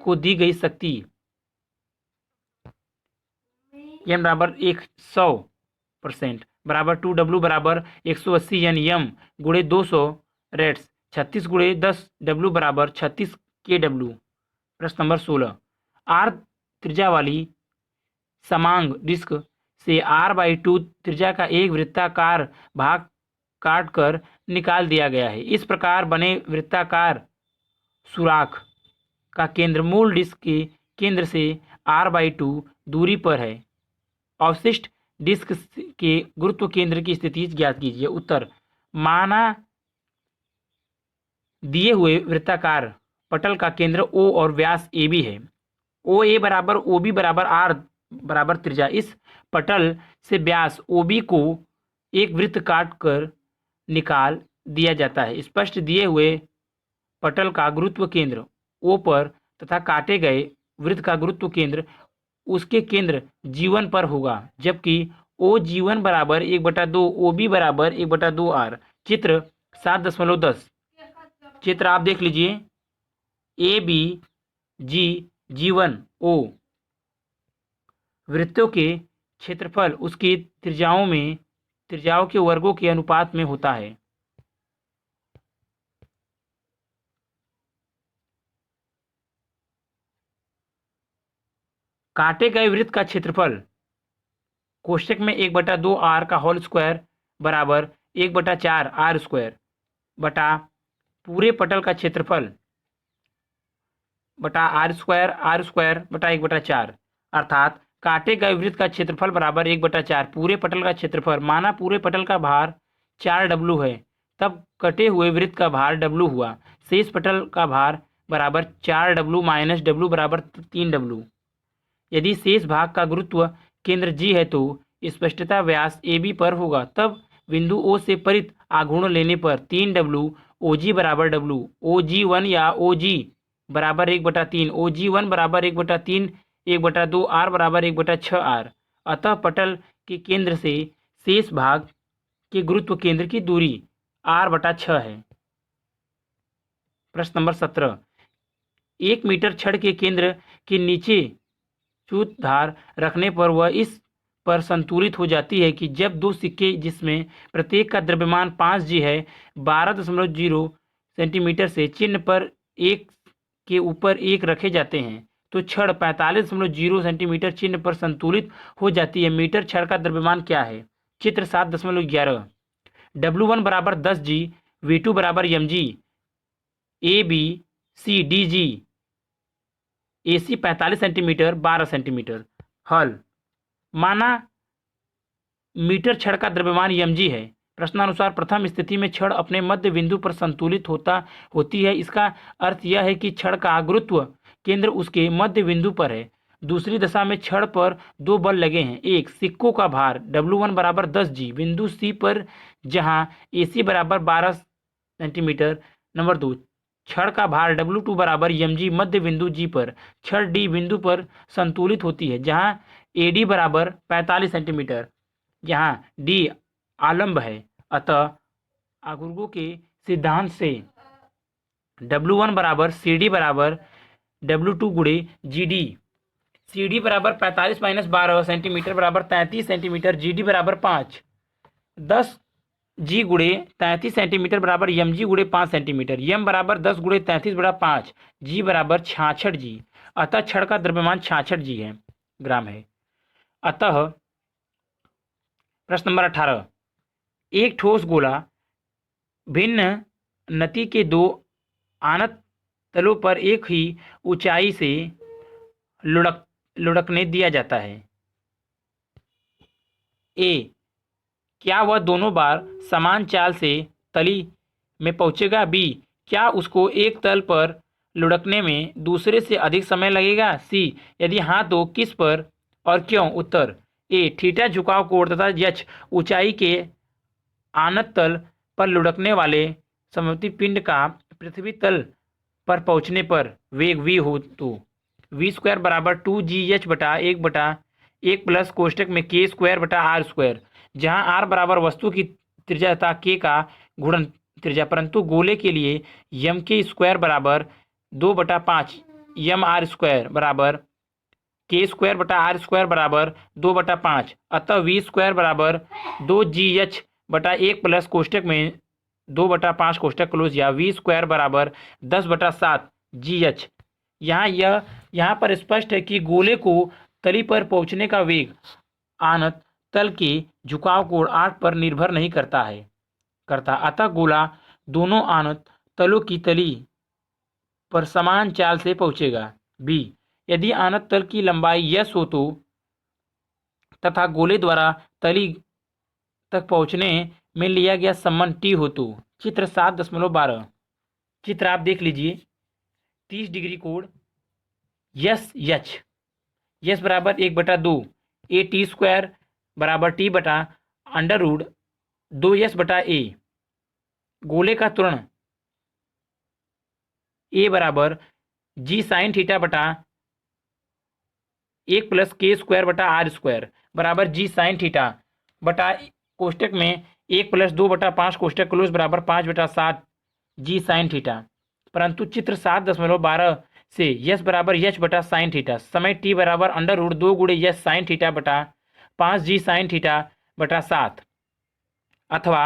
को दी गई शक्ति N बराबर 100% बराबर 2W बराबर 180 एनएम गुणे 200 रेट्स 36 गुणे 10 W बराबर 36 KW। प्रश्न नंबर 16, आर त्रिज्या वाली समांग डिस्क से R/2 त्रिज्या का एक वृत्ताकार भाग काट कर निकाल दिया गया है। इस प्रकार बने वृत्ताकार सुराख का केंद्र मूल डिस्क के केंद्र से R/2 दूरी पर है। अवशिष्ट डिस्क के गुरुत्व केंद्र की स्थिति ज्ञात कीजिए। उत्तर: माना दिए हुए वृत्ताकार पटल का केंद्र O और व्यास AB है। OA बराबर OB बराबर R बराबर त्रिज्या। इस पटल से व्यास OB को एक वृत्त काट कर निकाल दिया जाता है। स्पष्ट दिए हुए पटल का गुरुत्व केंद्र O पर तथा काटे गए वृत्त का गुरुत्व केंद्र उसके केंद्र G1 पर होगा, जबकि OG1 बराबर 1/2 OB बराबर 1/2 R। चित्र 7.10 चित्र आप देख लीजिए। AB G G1 O वृत्तों के क्षेत्रफल उसकी त्रिज्याओं के वर्गों के अनुपात में होता है। काटे गए वृत्त का क्षेत्रफल कोष्टक में 1/2 R का होल स्क्वायर बराबर 1/4 R स्क्वायर बटा पूरे पटल का क्षेत्रफल बटा R स्क्वायर बटा 1/4, अर्थात काटे गए वृत्त का क्षेत्रफल बराबर 1/4 पूरे पटल का क्षेत्रफल। माना पूरे पटल का भार 4W है, तब कटे हुए वृत्त का भार W हुआ। शेष पटल का भार बराबर 4W माइनस W बराबर 3W। यदि शेष भाग का गुरुत्व केंद्र G है तो स्पष्टता व्यास AB पर होगा। तब बिंदु O से परित आघूर्ण लेने पर 3W OG बराबर W OG1 या OG बराबर 1/3 OG1 बराबर 1/3 1/2 R बराबर 1/6 R। अतः पटल के केंद्र से शेष भाग के गुरुत्व केंद्र की दूरी R/6 है। प्रश्न नंबर 17, 1 मीटर छड़ के केंद्र के नीचे च्युत धार रखने पर वह इस पर संतुलित हो जाती है कि जब दो सिक्के जिसमें प्रत्येक का द्रव्यमान 5g है 12.0 सेंटीमीटर से चिन्ह पर एक के ऊपर एक रखे जाते हैं तो छड़ 45.0 सेंटीमीटर चिन्ह पर संतुलित हो जाती है। मीटर छड़ का द्रव्यमान क्या है? चित्र 7.11। W1 बराबर 10g, V2 बराबर mg, ABC DG, AC 45 centimetre 12 centimetre. हल माना मीटर छड़ का द्रव्यमान mg है। प्रश्नानुसार प्रथम स्थिति में छड़ अपने मध्य बिंदु पर संतुलित होती है। इसका अर्थ यह है कि छड़ का गुरुत्व केंद्र उसके मध्य बिंदु पर है। दूसरी दशा में छड़ पर दो बल लगे हैं। एक, सिक्कों का भार W1 बराबर 10g बिंदु C पर जहां AC बराबर 12 सेंटीमीटर। नंबर 2, छड़ का भार W2 बराबर mg मध्य बिंदु G पर। छड़ D बिंदु पर संतुलित होती है जहां AD बराबर 45 सेंटीमीटर, जहां D आलंब है। अतः आकुर्गो के सिद्धांत से W1 बराबर CD बराबर W2 गुणे GD। CD बराबर 45 माइनस 12 सेंटीमीटर बराबर 33 सेंटीमीटर। GD बराबर 5, 10 G गुणे 33 सेंटीमीटर बराबर mg गुणे 5 सेंटीमीटर। m बराबर 10 गुणे 33 बड़ा 5, G बराबर 66 G। अतः छड़ का द्रव्यमान 66 G है, ग्राम है। अतः प्रश्न नंबर 18, एक ठोस गोला भिन्न नति के दो आनत तलों पर एक ही ऊंचाई से लुढ़कने दिया जाता है। ए, क्या वह दोनों बार समान चाल से तली में पहुंचेगा? बी, क्या उसको एक तल पर लुढ़कने में दूसरे से अधिक समय लगेगा? सी, यदि हाँ तो किस पर और क्यों? उत्तर ए, थीटा झुकाव कोण तथा यच ऊंचाई के आनत तल पर लुढ़कने वाले समवर्ती पिंड का पृथ्वी तल पर पहुंचने पर वेग v हो तो v² बराबर 2gh बटा 1 प्लस कोष्टक में k² बटा r², जहां r बराबर वस्तु की त्रिज्या तथा k का गुणन त्रिज्या, परंतु गोले के लिए m² बराबर 2/5 mr² बराबर k² बटा r² बराबर 2/5। अतः v² बराबर 2gh बटा 1 प्लस कोष्टक में 2/5 कोष्टक क्लोज या v² बराबर 10/7 gh। यहाँ पर स्पष्ट है कि गोले को तली पर पहुंचने का वेग आनत तल के झुकाव कोण 8 पर निर्भर नहीं करता। अतः गोला दोनों आनत तलों की तली पर समान चाल से पहुंचेगा। बी, यदि आनत तल की लंबाई s हो तो तथा गोले द्वारा तली तक पहुंचने में लिया गया समय t हो तो। चित्र 7.12, चित्र आप देख लीजिए। 30 डिग्री कोण यस बराबर 1/2 ए t² बराबर t बटा √2s बटा a। गोले का त्वरण a बराबर g साइन थीटा बटा 1 प्लस k² बटा r² बराबर g साइन थीटा बटा कोष्टक में 1 प्लस 2/5 कोष्टक क्लोज बराबर 5/7 g साइन थीटा। परंतु चित्र 7.12 से यस बराबर h बटा साइन थीटा, समय t बराबर √2 गुणे यस साइन थीटा बटा 5 g साइन थीटा बटा 7, अथवा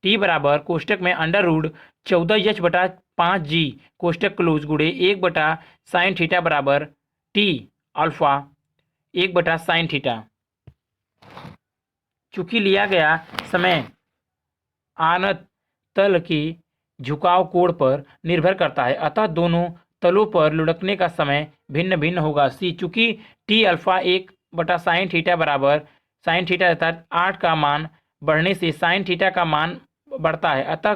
t बराबर कोष्टक में √14h बटा 5 g कोष्टक क्लोज गुणे 1 बटा साइन थीटा बराबर t अल्फा 1 बटा साइन थीटा। चूंकि लिया गया समय आनत तल के झुकाव कोण पर निर्भर करता है, अतः दोनों तलों पर लुढ़कने का समय भिन्न भिन्न होगा। सी, चूंकि t अल्फा 1 बटा साइन थीटा बराबर साइन थीटा तथा 8 का मान बढ़ने से साइन थीटा का मान बढ़ता है, अतः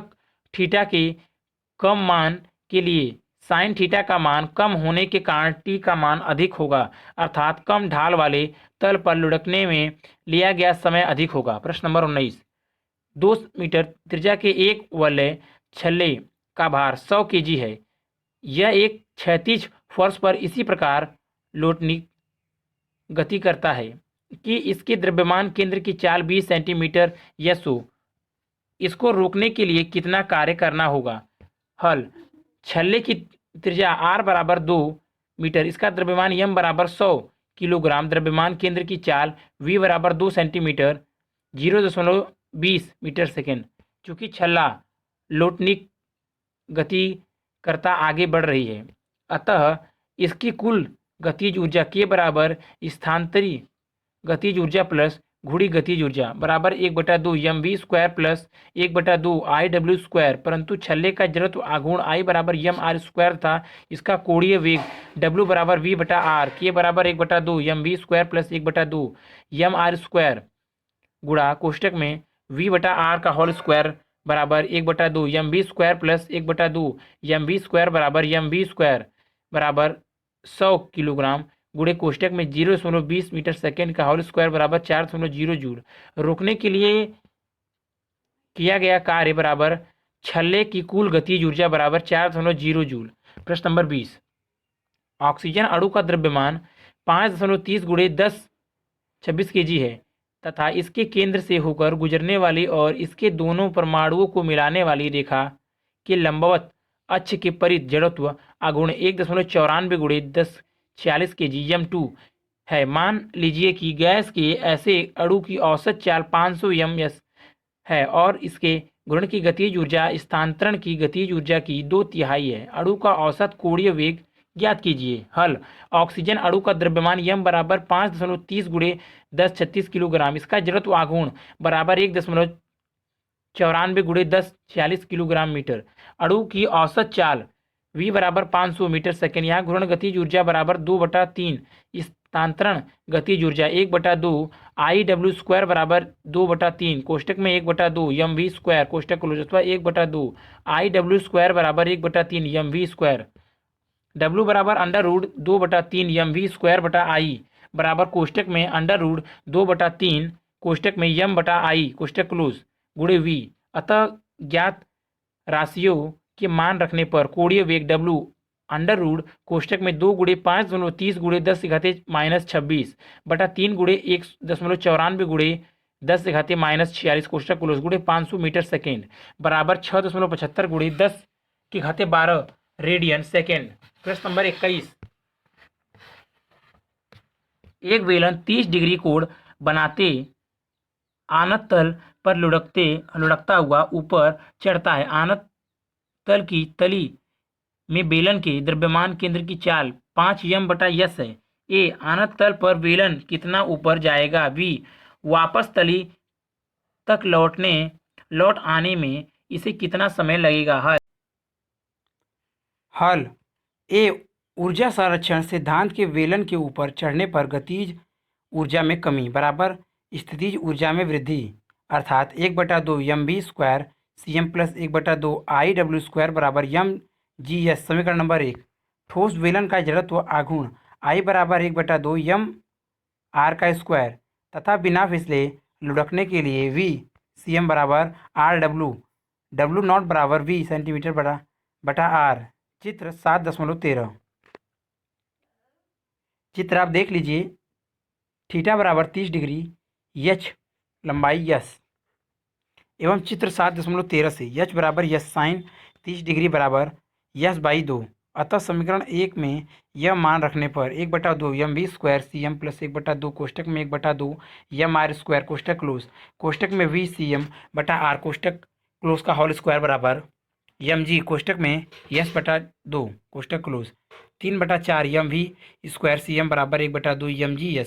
थीटा के कम मान के लिए साइन थीटा का मान कम होने के कारण t का मान अधिक होगा, अर्थात कम ढाल वाले तल पर लुढ़कने में लिया गया समय अधिक होगा। प्रश्न नंबर 19, 2 मीटर त्रिज्या के एक वलय छल्ले का भार 100 kg है। यह एक क्षैतिज फर्श पर इसी प्रकार लौटनी गति करता है कि इसके द्रव्यमान केंद्र की चाल 20 सेंटीमीटर यस हो। इसको रोकने के लिए कितना कार्य करना होगा? हल, छल्ले की त्रिज्या r बराबर 2 मीटर, इसका द्रव्यमान m बराबर 100 किलोग्राम, द्रव्यमान केंद्र की चाल v बराबर 2 सेंटीमीटर 0.20 मीटर सेकेंड। चूंकि छल्ला लोटनिक गति करता आगे बढ़ रही है, अतः इसकी कुल गतिज ऊर्जा के बराबर स्थानांतरी गतिज ऊर्जा प्लस घुड़ी गतिज ऊर्जा बराबर 1/2 mv² प्लस 1/2 Iw²। परंतु छल्ले का जड़त्व आघूर्ण I बराबर mr² था। इसका कोणीय वेग W बराबर v/r के बराबर 1/2 mv² प्लस 1/2 mr² गुणा कोष्टक में v/r का होल स्क्वायर बराबर 1/2 mv² प्लस 1/2 mv² बराबर mv² बराबर 100 किलोग्राम गुणे कोष्टक में 0.20 मीटर सेकेंड का होल स्क्वायर बराबर 4.0 जूल। रोकने के लिए किया गया कार्य बराबर छल्ले की कुल गतिज ऊर्जा बराबर 4.0 जूल। प्रश्न नंबर 20, ऑक्सीजन अणु का द्रव्यमान 5.30 गुणे 10(26 kg है तथा इसके केंद्र से होकर गुजरने वाली और इसके दोनों परमाणुओं को मिलाने वाली रेखा के लंबवत अक्ष के परित जड़त्व आघूर्ण 1.94 गुणे 10(46 kg m2 है। मान लीजिए कि गैस के ऐसे अणु की औसत चाल 500 ms है और इसके गुण की गतिज ऊर्जा स्थानांतरण की गतिज ऊर्जा की 2/3 है। अणु का औसत कोणीय वेग ज्ञात कीजिए। हल, ऑक्सीजन अणु का द्रव्यमान m बराबर 5.30 गुणे 10(36 किलोग्राम, इसका जड़त्व आघूर्ण बराबर 1.94 गुणे 10(46 किलोग्राम मीटर। अणु की औसत चाल v बराबर 500 मीटर सेकेंड। यहाँ घूर्ण गतिज ऊर्जा बराबर 2/3 स्थानांतरण गतिज ऊर्जा 1/2 Iw² बराबर 2/3 कोष्टक में 1/2 mv² कोष्टक क्लोज अथवा 1/2 Iw² बराबर 1/3 mv²। W बराबर √2/3 mv²/i बराबर कोष्टक में √2/3 कोष्टक में m/i कोष्टक क्लोज गुणे v। अतः ज्ञात राशियों के मान रखने पर कोणीय वेग W √ कोष्टक में 2 गुणे 5.30 गुणे 10⁻⁻26 बटा 3 गुणे 1.94 गुणे 10⁻⁻46 कोष्टक क्लोज गुणे 500 मीटर सेकेंड बराबर 6.75 गुणे 10⁻12 रेडियन सेकेंड। प्रश्न नंबर 21, एक बेलन 30 डिग्री कोण बनाते आनत तल पर लुढ़कता हुआ ऊपर चढ़ता है। आनत तल की तली में बेलन के द्रव्यमान केंद्र की चाल 5 m/s है। ए, आनत तल पर बेलन कितना ऊपर जाएगा। बी, वापस तली तक लौट आने में इसे कितना समय लगेगा। हल, ए, ऊर्जा संरक्षण सिद्धांत के बेलन के ऊपर चढ़ने पर गतिज ऊर्जा में कमी बराबर स्थितिज ऊर्जा में वृद्धि अर्थात 1/2 mv² cm प्लस 1/2 Iw² बराबर mgs। समीकरण नंबर 1, ठोस बेलन का जड़त्व आघूर्ण I बराबर 1/2 mr² तथा बिना फिसले लुढ़कने के लिए v cm बराबर rw w0 बराबर v सेंटीमीटर बटा r। चित्र 7.13 चित्र आप देख लीजिए। थीटा बराबर 30 डिग्री, h लंबाई s एवं चित्र 7.13 से h बराबर s साइन 30 डिग्री बराबर s/2। अतः समीकरण 1 में यह मान रखने पर 1/2 mv² cm प्लस 1/2 कोष्टक में 1/2 mr² कोष्टक क्लोज कोष्टक में v cm बटा r कोष्टक क्लोज का होल स्क्वायर बराबर mg कोष्टक में s/2 कोष्टक क्लोज 3/4 mv² cm बराबर 1/2 mg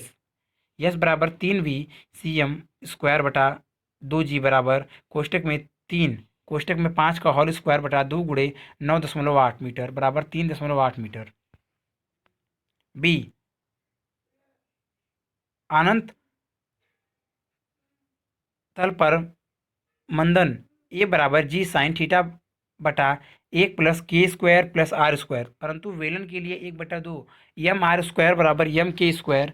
s बराबर 3v cm² बटा 2g बराबर कोष्टक में 3 कोष्टक में 5 का होल स्क्वायर बटा 2 गुणे 9.8 मीटर बराबर 3.8 मीटर। बी, अनंत तल पर मंदन ए बराबर जी साइन थीटा बटा 1 प्लस k² प्लस r²। परंतु वेलन के लिए 1/2 mr² बराबर m k²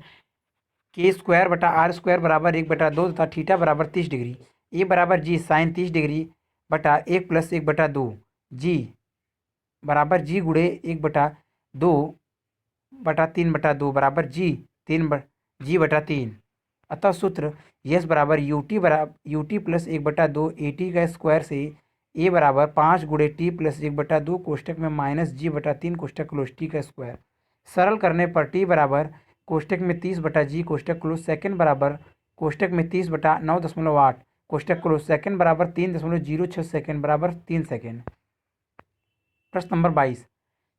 बटा r² बराबर 1/2 तथा थीटा बराबर 30 डिग्री। ए बराबर जी साइन 30 डिग्री बटा 1 प्लस 1/2 जी बराबर जी गुणे 1/2 बटा 3/2 बराबर जी 3 अतः सूत्र यस बराबर यूटी प्लस 1/2 एटी का स्क्वायर से ए बराबर 5 गुणे टी प्लस 1/2 कोष्टक में -g/3 कोष्टक क्लोज टी का स्क्वायर। सरल करने पर टी बराबर कोष्टक में 30/g कोष्टक क्लोज सेकंड बराबर कोष्टक में 30/9.8 कोष्टक क्लोज सेकंड बराबर 3.06 सेकंड बराबर 3 सेकंड। प्रश्न नंबर 22,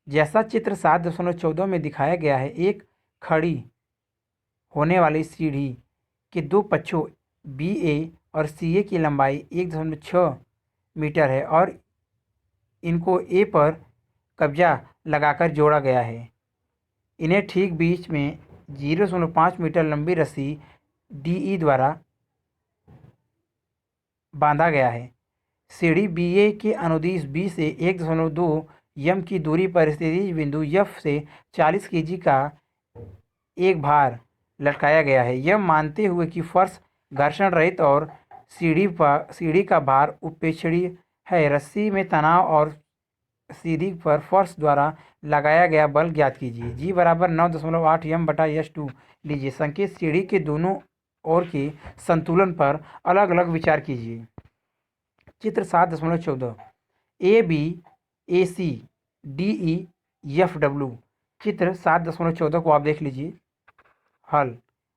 जैसा चित्र 7.14 में दिखाया गया है, एक खड़ी होने वाली सीढ़ी के दो पक्षों BA और CA की लंबाई 1.6 मीटर है और इनको A पर कब्जा लगाकर जोड़ा गया है। इन्हें ठीक बीच में 0.5 मीटर लंबी रस्सी DE द्वारा बांधा गया है। सीढ़ी BA के अनुदिश B से 1.2 m की दूरी पर स्थित बिंदु F से 40 kg का एक भार लटकाया गया है। यह मानते हुए कि फर्श घर्षण रहित और सीढ़ी का भार उपेक्षणीय है, रस्सी में तनाव और सीढ़ी पर फर्श द्वारा लगाया गया बल ज्ञात कीजिए। G बराबर 9.8 m/s2 लीजिए। संकेत सीढ़ी के दोनों ओर के संतुलन पर अलग अलग विचार कीजिए। चित्र 7.14 AB AC DE FW। चित्र 7.14 को आप देख लीजिए। हल,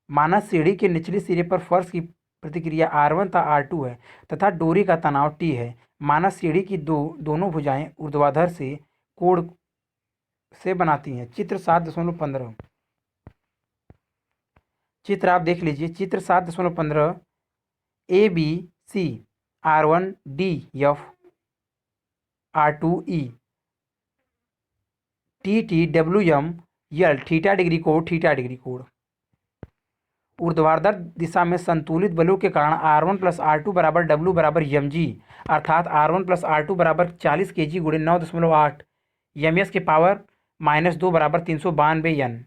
माना सीढ़ी के निचले सिरे पर फर्श की प्रतिक्रिया R1 तथा R2 है तथा डोरी का तनाव T है। माना सीढ़ी की दोनों भुजाएं ऊर्ध्वाधर से कोण से बनाती हैं। चित्र 7.15 चित्र आप देख लीजिए। चित्र 7.15 ABC R1 D F R2 E TT WM L theta degree कोण। ऊर्ध्वाधर दिशा में संतुलित बलों के कारण R1 प्लस R2 बराबर W बराबर mg, अर्थात R1 प्लस R2 बराबर 40 kg गुणे 9.8 ms के पावर -2 बराबर 392 N।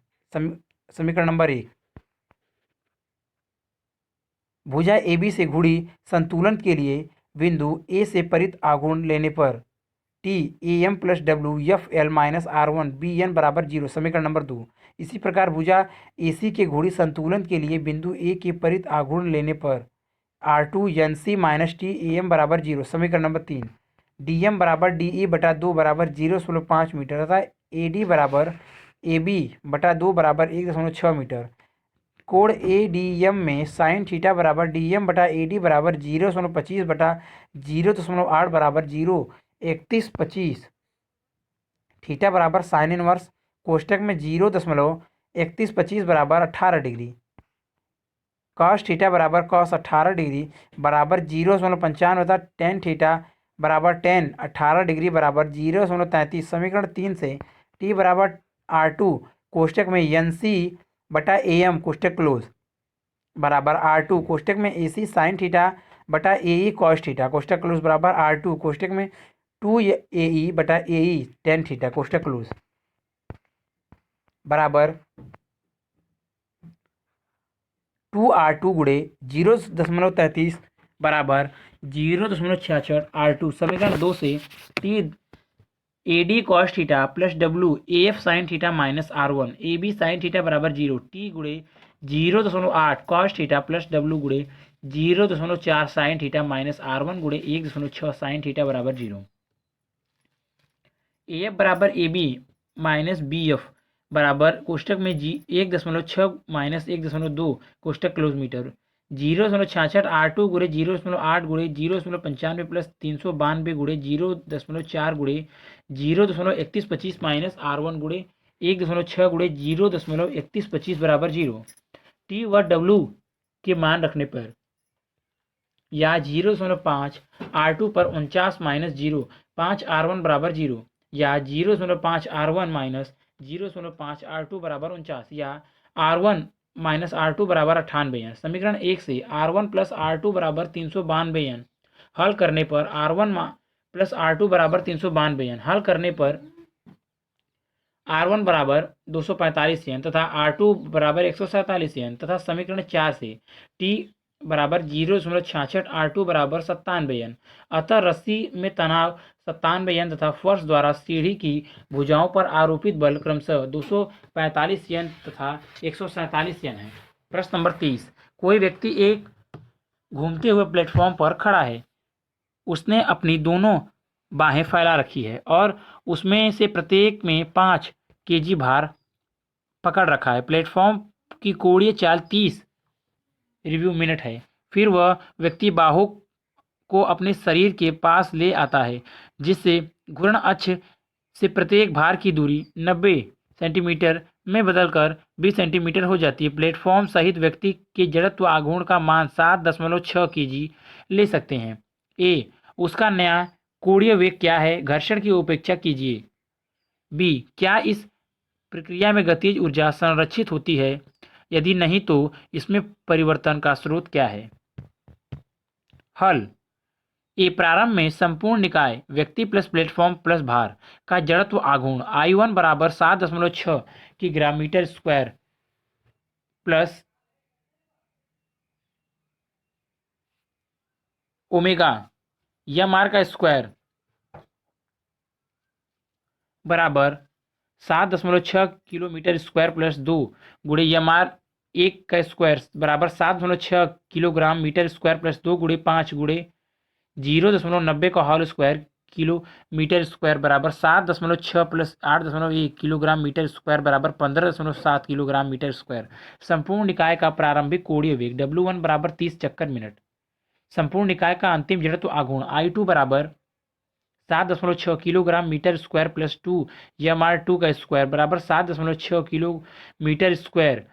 समीकरण नंबर 1, भुजा AB से घुड़ी संतुलन के लिए बिंदु A से परित आघूर्ण लेने पर T AM plus W FL minus R1 BN बराबर 0। समीकरण नंबर 2, इसी प्रकार भुजा AC के घुड़ी संतुलन के लिए बिंदु A के परित आघूर्ण लेने पर R2 NC minus T AM बराबर 0। समीकरण नंबर 3, DM बराबर DE/2 बराबर 0.5 मीटर तथा AD बराबर AB/2 बराबर 1.6 मीटर। कोण ADM में साइन थीटा बराबर DM/AD बराबर 0.25/0.8 बराबर 0.3125 थीटा बराबर साइन इनवर्स कोष्टक में 0.3125 बराबर 18 डिग्री। कॉस थीटा बराबर कॉस 18 डिग्री बराबर 0.95 तथा टेन थीटा बराबर टेन 18 डिग्री बराबर 0.33। समीकरण 3 से T बराबर R2 कोष्टक में NC/AM कोष्टक क्लोज बराबर R2 कोष्टक में AC साइन थीटा/AE कॉस थीटा कोष्टक क्लोज बराबर R2 कोष्टक में 2AE/AE टेन थीटा कोष्टक क्लोज बराबर 2R2 गुणे 0.33 बराबर 0.66 R2। समीकरण 2 से T AD cos theta plus W AF sine theta minus R1 AB sign theta बराबर 0 T गुणे 0.8 कॉस थीटा प्लस W गुणे 0.4 साइन थीटा माइनस R1 गुणे 1.6 साइन थीटा बराबर 0। AF बराबर AB माइनस BF बराबर कोष्टक में 1.6 माइनस 1.2 कोष्टक क्लोज मीटर 0.66 R2 गुणे 0.8 गुणे 0.95 प्लस 392 गुणे 0.4 गुणे 0.3125 माइनस R1 गुणे 1.6 गुणे 0.3125 बराबर 0। T व W के मान रखने पर या 0.5 R2 पर 49 माइनस 0.5 R1 बराबर 0 या 0.5 R1 माइनस 0.5 R2 बराबर 49 या R1 माइनस R2 बराबर 98 N। समीकरण 1 से R1 प्लस R2 बराबर 392 N हल करने पर R1 प्लस R2 बराबर 392 N हल करने पर R1 बराबर 245 N तथा R2 बराबर 147 N तथा समीकरण 4 से T बराबर 0.66 R2 बराबर 97 N। अतः रस्सी में तनाव 97 N तथा फर्श द्वारा सीढ़ी की भुजाओं पर आरोपित बल क्रमशः 245 N तथा 147 N है। प्रश्न नंबर 30, कोई व्यक्ति एक घूमते हुए प्लेटफॉर्म पर खड़ा है। उसने अपनी दोनों बाहें फैला रखी है और उसमें से प्रत्येक में 5 kg भार पकड़ रखा है। प्लेटफॉर्म की कोणीय चाल 30 रिव्यू मिनट है। फिर वह व्यक्ति बाहु को अपने शरीर के पास ले आता है, जिससे घूर्ण अक्ष से प्रत्येक भार की दूरी 90 सेंटीमीटर में बदलकर 20 सेंटीमीटर हो जाती है। प्लेटफॉर्म सहित व्यक्ति के जड़त्व आघूर्ण का मान 7.6 kg ले सकते हैं। ए, उसका नया कोणीय वेग क्या है? घर्षण की उपेक्षा कीजिए। बी, क्या इस प्रक्रिया में गतिज ऊर्जा संरक्षित होती है? यदि नहीं तो इसमें परिवर्तन का स्रोत क्या है? हल। ए, प्रारंभ में संपूर्ण निकाय व्यक्ति प्लस प्लेटफॉर्म प्लस भार का जड़त्व आघूर्ण I1 बराबर 7.6 किग्रा metre square plus omega M R का स्क्वायर बराबर 7.6 किलोमीटर स्क्वायर प्लस 2 गुणे यम आर 1 का स्क्वायर बराबर 7.6 किलोग्राम मीटर स्क्वायर प्लस 2 गुणे 5 गुणे 0.90 का होल स्क्वायर किलोमीटर स्क्वायर बराबर 7.6 प्लस 8.1 किलोग्राम मीटर स्क्वायर बराबर 15.7 किलोग्राम मीटर स्क्वायर। संपूर्ण निकाय का प्रारंभिक कोणीय वेग W1 बराबर 30 चक्कर मिनट। संपूर्ण निकाय का अंतिम जड़त्व आघूर्ण I2 बराबर 7.6 kilogram metre square plus 2 mr2 का स्क्वायर बराबर 7.6 किलोमीटर स्क्वायर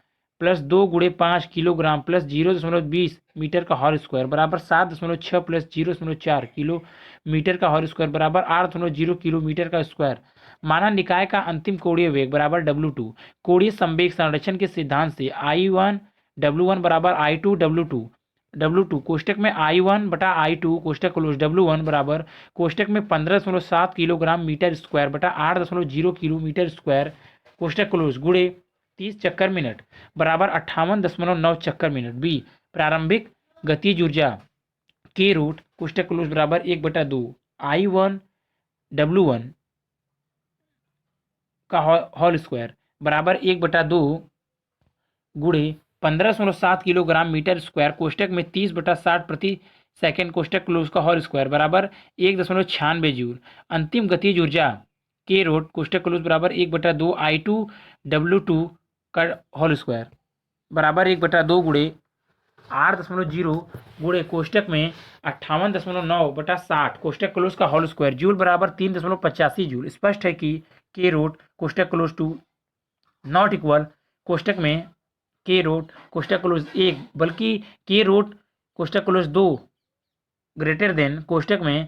प्लस 2 गुणे 5 किलोग्राम प्लस 0.20 मीटर का होल स्क्वायर बराबर 7.6 प्लस 0.4 किलोमीटर का होल स्क्वायर बराबर 8.0 किलोमीटर का स्क्वायर। माना निकाय का अंतिम कोणीय वेग बराबर W2। कोणीय संवेग संरक्षण के सिद्धांत से I1 W1 बराबर I2 W2 कोष्टक में I1 बटा I2 कोष्टक क्लोज W1 बराबर कोष्टक में 15.7 किलोग्राम मीटर स्क्वायर बटा 8.0 किलोमीटर स्क्वायर कोष्टक क्लोज गुणे 30 चक्कर मिनट बराबर 58.9 चक्कर मिनट। बी, प्रारंभिक गतिज ऊर्जा के रूट कोष्टक क्लोज बराबर 1/2 I1 W1 का होल स्क्वायर बराबर 1/2 गुणे 15.7 किलोग्राम मीटर स्क्वायर कोष्टक में 30/60 प्रति सेकेंड कोष्टक क्लोज का होल स्क्वायर बराबर 1.96 जूल। अंतिम गतिज ऊर्जा के रोट कोष्टक क्लोज बराबर 1/2 I2 W2 का होल स्क्वायर बराबर 1/2 गुणे 8.0 गुणे कोष्टक में 58.9/60 कोष्टक क्लोज का होल स्क्वायर जूल बराबर 3.85 जूल। स्पष्ट है कि के रोट कोष्टक क्लोज टू नॉट इक्वल कोष्टक में के रोट कोष्टक क्लोज 1 बल्कि के रोट कोष्टक क्लोज 2 ग्रेटर देन कोष्टक में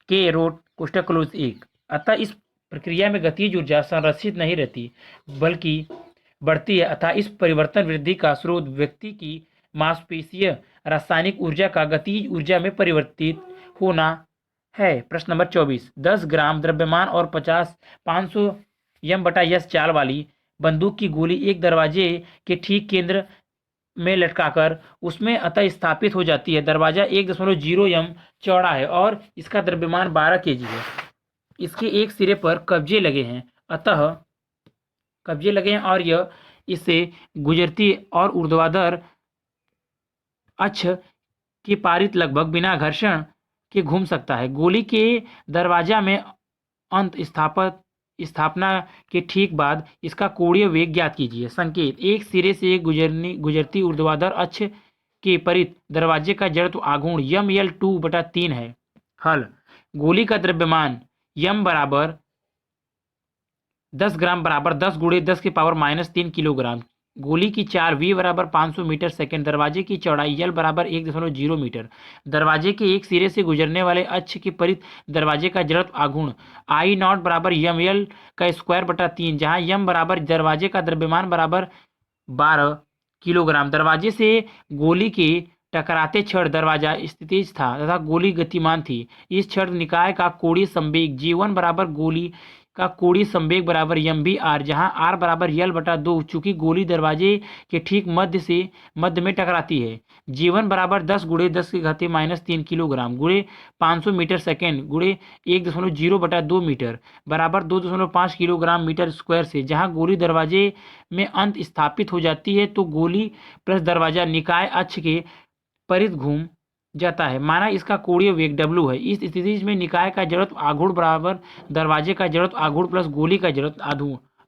के रोट कोष्टक क्लोज 1। अतः इस प्रक्रिया में गतिज ऊर्जा संरक्षित नहीं रहती बल्कि बढ़ती है। अतः इस परिवर्तन वृद्धि का स्रोत व्यक्ति की मांसपेशीय रासायनिक ऊर्जा का गतिज ऊर्जा में परिवर्तित होना है। प्रश्न नंबर 24। 10 ग्राम द्रव्यमान और 500 m/s चाल वाली बंदूक की गोली एक दरवाजे के ठीक केंद्र में लटकाकर उसमें अतः स्थापित हो जाती है। दरवाजा 1.0 m चौड़ा है और इसका द्रव्यमान 12 kg है। इसके एक सिरे पर कब्जे लगे हैं और यह इससे गुजरती और ऊर्ध्वाधर अक्ष के पारित लगभग बिना घर्षण के घूम सकता है। गोली के दरवाजा में अंत स्थापना के ठीक बाद इसका कोणीय वेग ज्ञात कीजिए। संकेत। एक सिरे से गुजरती ऊर्ध्वाधर अक्ष के परित दरवाजे का जड़त्व आघूर्ण ML2/3 है। हल। गोली का द्रव्यमान m बराबर 10 ग्राम बराबर 10 गुणे 10 की पावर -3 किलोग्राम। गोली की चाल v बराबर 500 मीटर सेकेंड। दरवाजे की चौड़ाई l बराबर 1.0 मीटर। दरवाजे के एक सिरे से गुजरने वाले अक्ष के परित दरवाजे का जड़त्व आघूर्ण I0 बराबर ML का स्क्वायर बटा 3 जहाँ m बराबर दरवाजे का द्रव्यमान बराबर 12 किलोग्राम। दरवाजे से गोली के टकराते क्षण दरवाजा स्थितिज था तथा गोली गतिमान थी। इस क्षण निकाय का कोणीय संवेग G1 बराबर गोली का कोणीय संवेग बराबर mv_r जहाँ r बराबर l/2 चूंकि गोली दरवाजे के ठीक मध्य में टकराती है। G1 बराबर 10 गुणे 10 की घातीय -3 किलोग्राम गुणे 500 मीटर सेकेंड गुणे 1.0/2 मीटर बराबर 2.5 किलोग्राम मीटर स्क्वायर से जहाँ गोली दरवाजे में अंत स्थापित हो जाती है तो गोली प्लस दरवाजा निकाय अक्ष के परित घूम जाता है। माना इसका कोणीय वेग W है। इस स्थिति में निकाय का जड़त्व आघूर्ण बराबर दरवाजे का जड़त्व आघूर्ण प्लस गोली का जड़त्व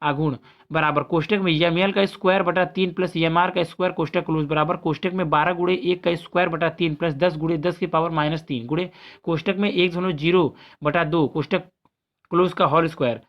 आघूर्ण बराबर कोष्टक में एम एल का स्क्वायर बटा 3 प्लस एम आर का स्क्वायर कोष्टक क्लोज बराबर कोष्टक में 12 गुणे 1 का स्क्वायर बटा 3 प्लस 10 गुणे 10 की पावर -3 गुणे कोष्टक में 1.0 बटा 2 कोष्टक क्लोज का होल स्क्वायर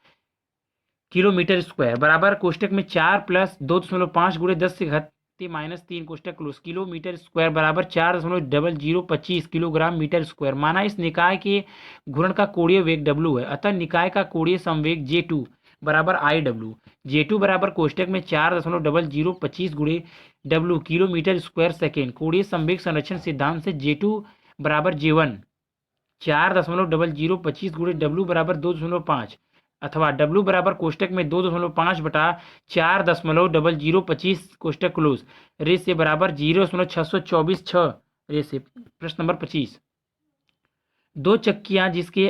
किलोमीटर स्क्वायर बराबर कोष्टक में 4 प्लस 2.5 गुणे 10 से घाती -3 कोष्टक क्लोज किलोमीटर स्क्वायर बराबर 4.0025 किलोग्राम मीटर स्क्वायर। माना इस निकाय के घूर्ण का कोणीय वेग W है, अतः निकाय का कोणीय संवेग J2 बराबर IW। J2 बराबर कोष्टक में 4.0025 गुणे W किलोमीटर स्क्वायर सेकेंड। कोणीय संवेग संरक्षण सिद्धांत से J2 बराबर J1 4.0025 गुणे W बराबर 2.5 अथवा W बराबर कोष्टक में 2.5 बटा 4.0025 कोष्टक क्लोज रेस से बराबर 0.624 रेस से। प्रश्न नंबर 25, दो चक्कियां जिसके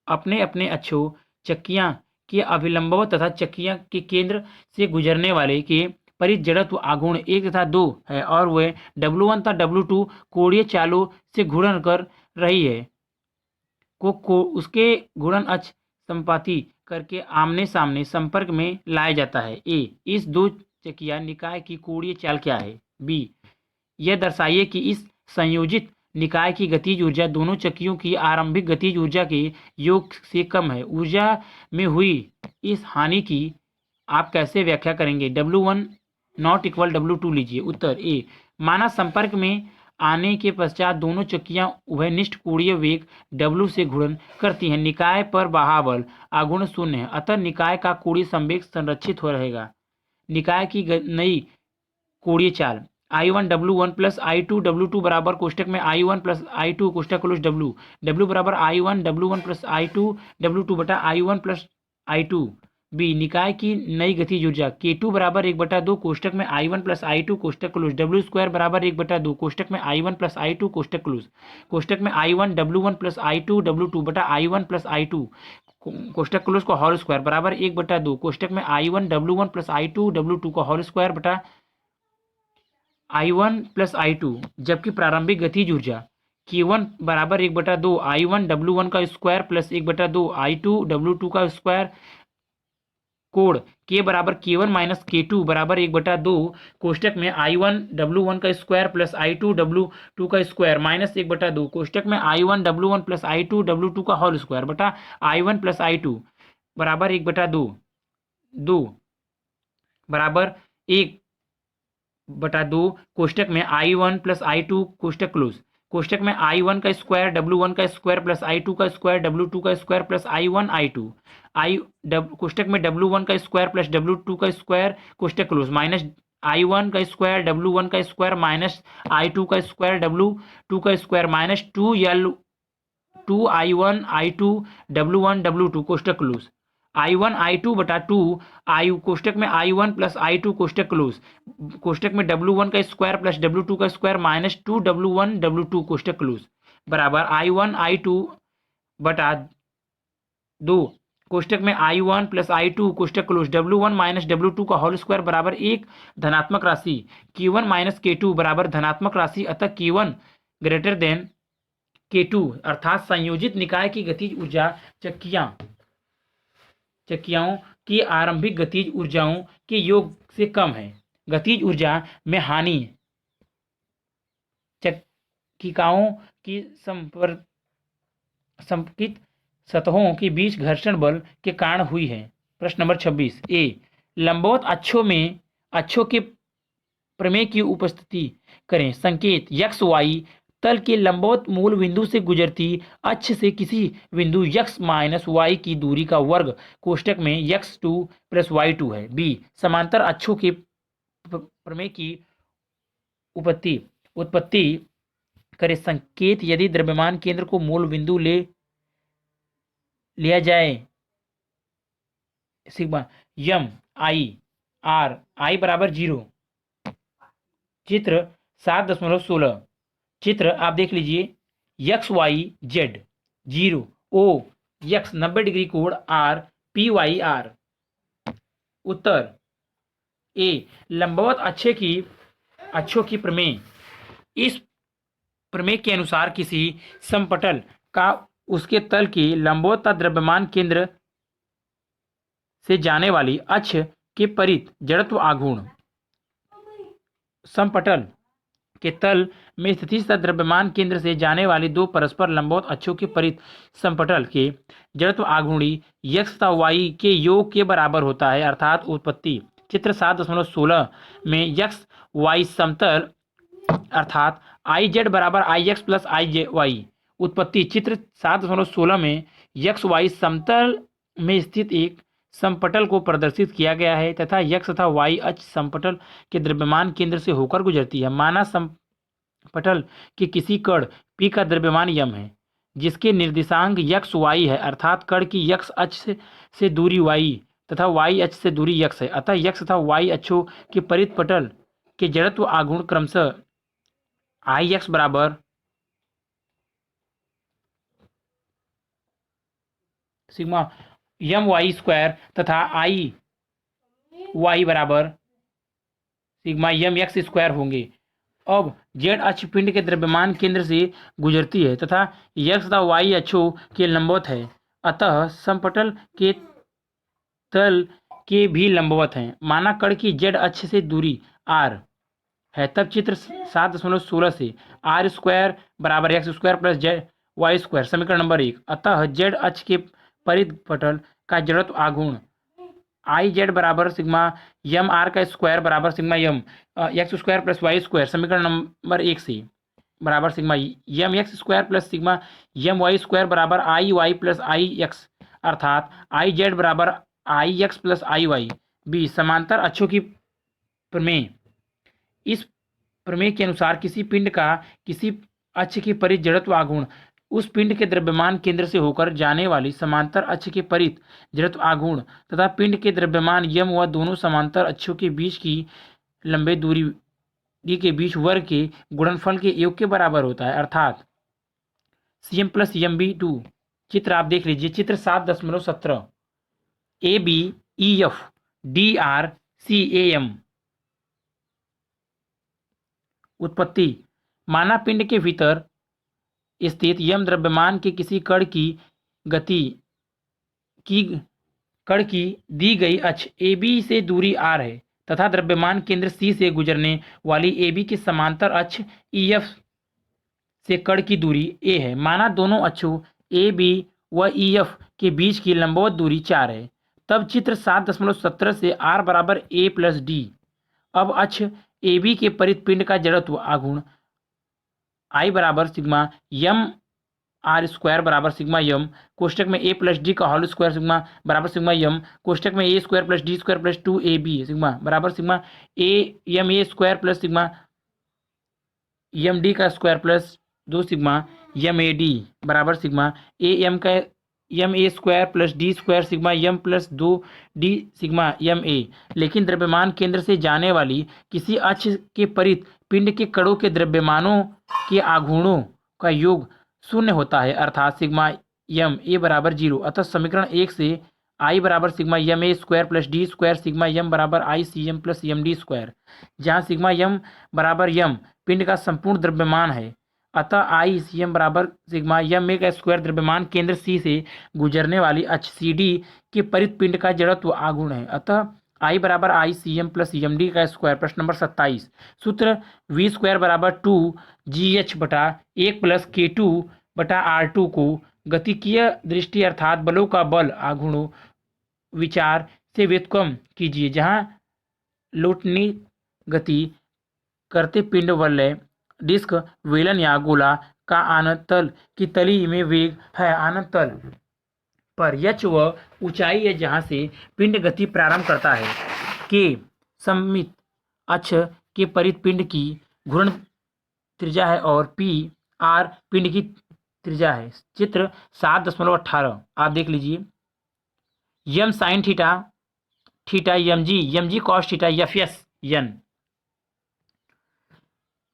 अपने अपने अक्षों चक्कियां के अभिलंबवत तथा चक्कियां के केंद्र से गुजरने वाले के परिजड़त्व आघूर्ण 1 तथा 2 है और वह W1 तथा W2 कोणीय चालों से घूर्णन कर रही है को उसके घूर्णन अक्ष संपाती करके आमने सामने संपर्क में लाया जाता है। ए, इस दो चक्किया निकाय की कोणीय चाल क्या है। बी, यह दर्शाइए कि इस संयोजित निकाय की गतिज ऊर्जा दोनों चक्कियों की आरंभिक गतिज ऊर्जा के योग से कम है। ऊर्जा में हुई इस हानि की आप कैसे व्याख्या करेंगे। W1 नॉट इक्वल W2 लीजिए। उत्तर ए, माना संपर्क में आने के पश्चात दोनों चक्कियां उभयनिष्ठ कोणीय वेग W से घूर्णन करती हैं। निकाय पर बहाबल आघूर्ण शून्य है, अतः निकाय का कोणीय संवेग संरक्षित हो रहेगा। निकाय की नई कोणीय चाल I1 W1 plus I2 W2 बराबर कोष्टक में I1 प्लस I2 कोष्टक क्लोज W बराबर I1 W1 plus I2 W2 बटा I1 प्लस I2। बी, निकाय की नई गतिज ऊर्जा K2 बराबर 1/2 कोष्टक में I1 प्लस I2 कोष्टक क्लोज W स्क्वायर बराबर 1/2 कोष्टक में I1 प्लस I2 कोष्टक क्लोज कोष्टक में I1 W1 plus I2 W2 बटा I1 प्लस I2 कोष्टक क्लोज का होल स्क्वायर बराबर 1/2 कोष्टक में I1 W1 plus I2 W2 का होल स्क्वायर बटा I1 प्लस I2। जबकि प्रारंभिक गतिज ऊर्जा K1 बराबर 1/2 I1 W1 का स्क्वायर प्लस 1/2 I2 W2 का स्क्वायर कोण K बराबर K1 माइनस K2 बराबर 1/2 कोष्टक में I1 W1 का स्क्वायर प्लस I2 W2 का स्क्वायर माइनस 1/2 कोष्टक में I1 W1 plus I2 W2 का होल स्क्वायर बटा I1 प्लस I2 बराबर 1/2 2 बराबर 1/2 कोष्टक में I1 प्लस I2 कोष्टक क्लोज कोष्टक में I1 का स्क्वायर W1 का स्क्वायर प्लस I2 का स्क्वायर W2 का स्क्वायर प्लस I1 I2 कोष्टक में W1 का स्क्वायर प्लस W2 का स्क्वायर कोष्टक क्लोज माइनस I1 का स्क्वायर W1 का स्क्वायर माइनस I2 का स्क्वायर W2 का square minus 2I1 I2 W1 W2 कोष्टक close I1 I2 बटा 2 कोष्टक में I1 प्लस I2 कोष्टक क्लोज कोष्टक में W1 का स्क्वायर प्लस W2 का square minus 2W1 W2 कोष्टक close बराबर I1 I2 बटा 2 कोष्टक में I1 प्लस I2 कोष्टक क्लोज W1 माइनस W2 का होल स्क्वायर बराबर 1 धनात्मक राशि K1 माइनस K2 बराबर धनात्मक राशि, अतः K1 ग्रेटर देन K2 अर्थात संयोजित निकाय की गतिज ऊर्जा चक्कियाओं की आरंभिक गतिज ऊर्जाओं के योग से कम है। गतिज ऊर्जा में हानि चक्किकाओं की संपर्कित सतहों के बीच घर्षण बल के कारण हुई है। प्रश्न नंबर 26 ए, लंबवत अक्षों के प्रमेय की उपस्थिति करें। संकेत x y तल के लंबवत मूल बिंदु से गुजरती अक्ष से किसी बिंदु x माइनस वाई की दूरी का वर्ग कोष्टक में x2 प्लस y2 है। बी, समांतर अक्षों के प्रमेय की उत्पत्ति करें। संकेत यदि द्रव्यमान केंद्र को मूल बिंदु लिया जाए सिग्मा यम आई आर आई बराबर 0। चित्र 7.16 चित्र आप देख लीजिए। एक्स वाई जेड 0 ओ एक्स 90 डिग्री कोण आर पी वाई आर। उत्तर ए, लंबवत अक्षों की प्रमेय। इस प्रमेय के अनुसार किसी समपटल का उसके तल के लंबवत द्रव्यमान केंद्र से जाने वाली अक्ष के परित जड़त्व आघूर्ण समपटल के तल में स्थित तथा द्रव्यमान केंद्र से जाने वाली दो परस्पर लंबवत अक्षों के परित समपटल के जड़त्व आघूर्णी x तथा y के योग के बराबर होता है। अर्थात उत्पत्ति चित्र 7.16 में x y समतल अर्थात आई जेड बराबर I X plus I J Y. उत्पत्ति चित्र 7.16 में x y समतल में स्थित एक समपटल को प्रदर्शित किया गया है तथा x तथा y अक्ष समपटल के द्रव्यमान केंद्र से होकर गुजरती है। माना समपटल के किसी कण P का द्रव्यमान m है जिसके निर्देशांक x y है, अर्थात कण की x अक्ष से दूरी y तथा y अक्ष से दूरी x है। अतः x तथा y अक्षों के परित पटल के जड़त्व आघूर्ण क्रमशः आई एक्स बराबर सिग्मा एम वाई स्क्वायर तथा आई वाई बराबर सिग्मा एम एक्स स्क्वायर होंगे। अब जेड अक्ष पिंड के द्रव्यमान केंद्र से गुजरती है तथा एक्स तथा वाई अक्षों के लंबवत है, अतः समपटल के तल के भी लंबवत हैं। माना कण की जेड अक्ष से दूरी r है, तब चित्र 7.16 से आर स्क्वायर बराबर X square plus Z Y square समीकरण नंबर 1। अतः जेड अक्ष के परित पटल का जड़त्व आघूर्ण आई जेड बराबर सिग्मा यम आर का स्क्वायर बराबर sigma M X square plus Y square समीकरण नंबर 1 से बराबर sigma M X square plus sigma M Y square बराबर I Y plus I X, अर्थात आई जेड बराबर I X plus I Y. B समांतर अक्षों की प्रमेय। इस प्रमेय के अनुसार किसी पिंड का किसी अक्ष के परित जड़त्व आघूर्ण उस पिंड के द्रव्यमान केंद्र से होकर जाने वाली समांतर अक्ष के परित जड़त्व आघूर्ण तथा पिंड के द्रव्यमान यम व दोनों समांतर अक्षों के बीच की लंबे दूरी के बीच वर्ग के गुणनफल के योग के बराबर होता है, अर्थात CM प्लस MB2। चित्र आप देख लीजिए, चित्र 7.17 ABEF DRCAM। उत्पत्ति माना पिंड के भीतर स्थित यम द्रव्यमान के किसी कण की गति की दी गई अक्ष AB से दूरी r है तथा द्रव्यमान केंद्र C से गुजरने वाली AB की समांतर अक्ष EF से कण की दूरी a है। माना दोनों अक्षों AB व EF के बीच की लंबवत दूरी 4 है, तब चित्र 7.17 से r बराबर a प्लस डी। अब अक्ष AB के परित पिंड का जड़त्व आघूर्ण I बराबर सिग्मा यम आर स्क्वायर बराबर सिग्मा यम कोष्टक में a प्लस डी का होल स्क्वायर सिग्मा बराबर सिग्मा यम कोष्टक में a square plus D square plus 2ab sigma बराबर sigma a M a square plus sigma M D का square plus 2 sigma M A D बराबर sigma a M का M A square plus D square sigma M plus 2d sigma M A. लेकिन द्रव्यमान केंद्र से जाने वाली किसी अक्ष के परित पिंड के कणों के द्रव्यमानों के आघूर्णों का योग 0 होता है, अर्थात सिग्मा यम ए बराबर 0। अतः समीकरण 1 से आई बराबर sigma M A square plus D square sigma M बराबर I C M plus M D square, जहाँ सिग्मा यम बराबर यम पिंड का संपूर्ण द्रव्यमान है। अतः आई सी एम बराबर सिग्मा यम ए का स्क्वायर द्रव्यमान केंद्र सी से गुजरने वाली अक्ष सी डी के परित पिंड का जड़त्व आघूर्ण है। अतः आई बराबर I C M plus M D का स्क्वायर। प्रश्न नंबर 27। सूत्र वी स्क्वायर बराबर 2GH बटा 1 प्लस K2 बटा R2 को गतिकीय दृष्टि अर्थात बलों का बल आघूर्णों विचार से व्युत्क्रम कीजिए, जहाँ लौटनी गति करते पिंड वलय डिस्क वेलन या गोला का आनत तल की तली में वेग है। आनत तल पर h व ऊंचाई है जहां से पिंड गति प्रारंभ करता है। के सममित अक्ष के परित पिंड की घूर्ण त्रिज्या है और p r पिंड की त्रिज्या है। चित्र 7.18 आप देख लीजिए। M sine theta theta M G cos theta FS n।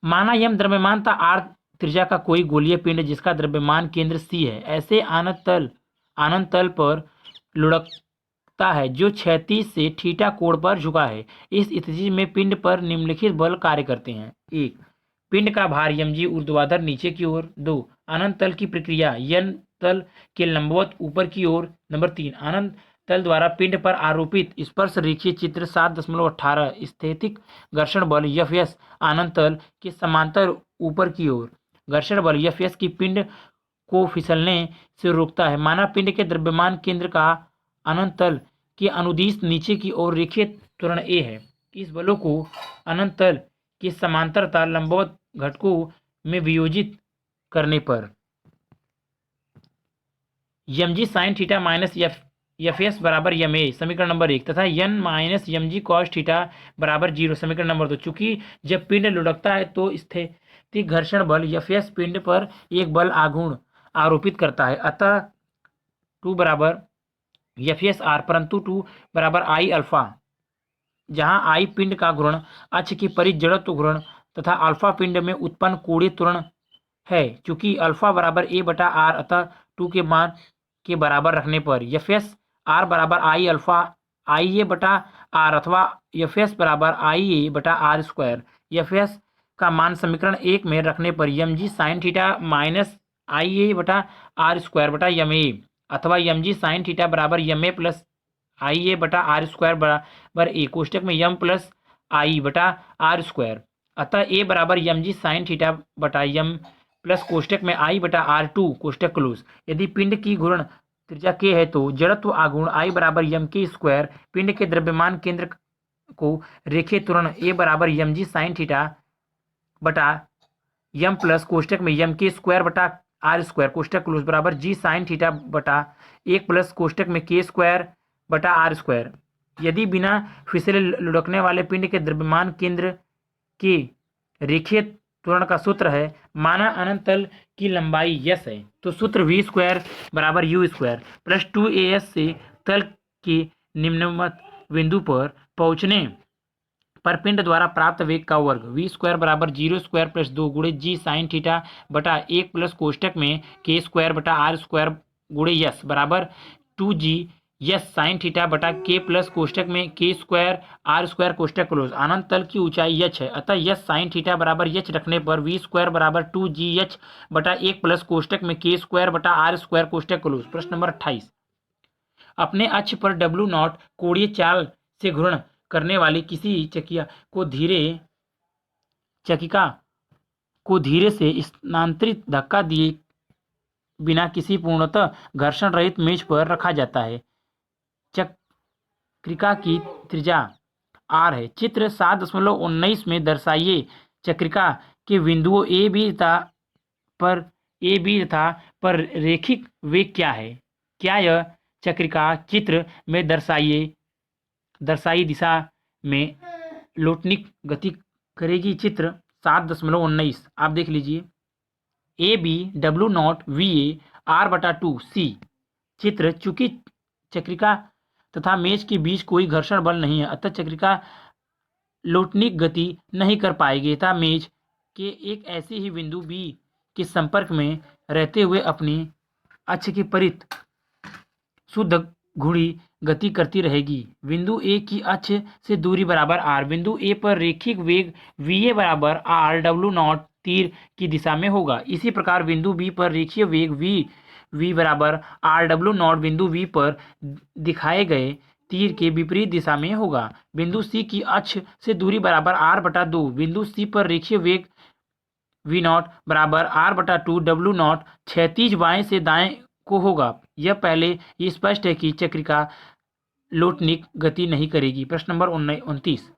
माना यम द्रव्यमान था r त्रिज्या का कोई गोलीय पिंड जिसका द्रव्यमान केंद्र C है। ऐसे अनंत तल पर लुढ़कता है जो क्षैतिज से थीटा कोण पर झुका है। इस स्थिति में पिंड पर निम्नलिखित बल कार्य करते हैं। 1. पिंड का भार mg ऊर्ध्वाधर नीचे की ओर। 2. अनंत तल की प्रक्रिया n तल के लंबवत ऊपर की ओर। नंबर 3. अनंत तल द्वारा पिंड पर आरोपित स्पर्श रेखीय चित्र 7.18 स्थैतिक घर्षण बल Fs आनंद तल के समांतर ऊपर की ओर घर्षण बल Fs की पिंड को फिसलने से रोकता है। माना पिंड के द्रव्यमान केंद्र का अनंत तल के अनुदिश नीचे की ओर रेखीय त्वरण A है। इस बलों को अनंत तल के समांतरता लंबवत घटकों में वियोजित करने पर mg sin theta minus Fs बराबर ma समीकरण नंबर 1 तथा n minus mg cos theta बराबर 0 समीकरण नंबर 2। चूंकि जब पिंड लुढ़कता है तो स्थैतिक घर्षण बल Fs पिंड पर एक बल आघूर्ण आरोपित करता है, अतः 2 बराबर Fs परंतु 2 बराबर I अल्फा, जहां I पिंड का घूर्ण अक्ष की परित जड़त्व घूर्ण तथा अल्फा पिंड में उत्पन्न कोणीय त्वरण है। चूंकि अल्फा बराबर a बटा r, अतः 2 के मान के बराबर रखने पर Fs r बराबर I अल्फा Ia बटा r अथवा Fs बराबर Ia बटा r स्क्वायर। Fs का मान समीकरण 1 में रखने पर mg sine theta minus Ia बटा r स्क्वायर बटा ma अथवा mg साइन थीटा बराबर ma प्लस Ia बटा r स्क्वायर बराबर a कोष्टक में m प्लस I बटा r स्क्वायर। अतः a बराबर mg साइन थीटा बटा m प्लस कोष्टक में I बटा r2 कोष्टक क्लोज। यदि पिंड की घूर्ण त्रिज्या k है तो जड़त्व आघूर्ण I बराबर m k स्क्वायर पिंड के द्रव्यमान केंद्र को रेखीय त्वरण a बराबर mg साइन थीटा बटा m प्लस कोष्टक में m k स्क्वायर बटा r स्क्वायर कोष्टक क्लोज बराबर g साइन थीटा बटा 1 प्लस कोष्टक में k स्क्वायर बटा r स्क्वायर। यदि बिना फिसले लुढ़कने वाले पिंड के द्रव्यमान केंद्र के रेखीय त्वरण का सूत्र है, माना अनंत तल की लंबाई s है, तो सूत्र v स्क्वायर बराबर u स्क्वायर प्लस 2as से तल के निम्नतम बिंदु पर पहुंचने पर पिंड द्वारा प्राप्त वेग का वर्ग v स्क्वायर बराबर 0 स्क्वायर प्लस 2 गुणे g साइन थीटा बटा 1 प्लस कोष्टक में k स्क्वायर बटा r स्क्वायर गुणे s बराबर 2g यस साइन थीटा बटा k प्लस कोष्टक में k स्क्वायर r स्क्वायर कोष्टक क्लोज। अनंत तल की ऊंचाई h है, अतः यस साइन थीटा बराबर h रखने पर v स्क्वायर बराबर 2gh बटा 1 प्लस कोष्टक में k स्क्वायर बटा r स्क्वायर कोष्टक क्लोज। प्रश्न नंबर 28। अपने अक्ष पर W0 कोणीय चाल से घूर्ण करने वाली किसी चकिका को धीरे से स्थानांतरित धक्का दिए बिना किसी पूर्णतः घर्षण रहित मेज पर रखा जाता है। चक्रिका की त्रिज्या r है। चित्र 7.19 में दर्शाइए चक्रिका के बिंदुओं a b तथा पर रेखिक वेग क्या है। क्या यह चक्रिका चित्र में दर्शाई दिशा में लोटनिक गति करेगी। चित्र 7.19 आप देख लीजिए। A B W0 VA r बटा 2 C। चित्र चूंकि चक्रिका तथा मेज के बीच कोई घर्षण बल नहीं है, अतः चक्रिका लोटनिक गति नहीं कर पाएगी तथा मेज के एक ऐसे ही बिंदु B के संपर्क में रहते हुए अपनी अक्ष के परित शुद्ध घुड़ी गति करती रहेगी। बिंदु A की अक्ष से दूरी बराबर r। बिंदु A पर रेखिक वेग VA बराबर r W0 तीर की दिशा में होगा। इसी प्रकार बिंदु B पर रेखीय वेग V बराबर r W0 बिंदु V पर दिखाए गए तीर के विपरीत दिशा में होगा। बिंदु C की अक्ष से दूरी बराबर r बटा 2। बिंदु C पर रेखीय वेग V0 बराबर r बटा 2 W0 क्षैतिज बाएं से दाएं को होगा। यह पहले ही स्पष्ट है कि चक्रिका लोटनिक गति नहीं करेगी। प्रश्न नंबर 29।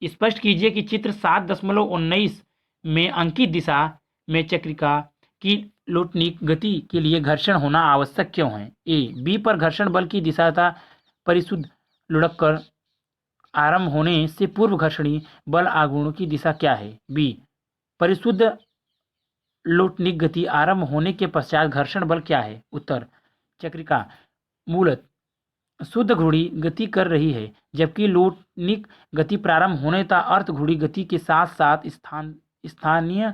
स्पष्ट कीजिए कि चित्र 7.19 में अंकित दिशा में चक्रिका की लोटनिक गति के लिए घर्षण होना आवश्यक क्यों है। ए बी पर घर्षण बल की दिशा तथा परिशुद्ध लुढ़क कर आरंभ होने से पूर्व घर्षणी बल आघूर्ण की दिशा क्या है। बी परिशुद्ध लोटनिक गति आरंभ होने के पश्चात घर्षण बल क्या है। उत्तर चक्रिका मूलतः शुद्ध घुड़ी गति कर रही है, जबकि लोटनिक गति प्रारंभ होने तथा अर्थ घुड़ी गति के साथ साथ स्थानीय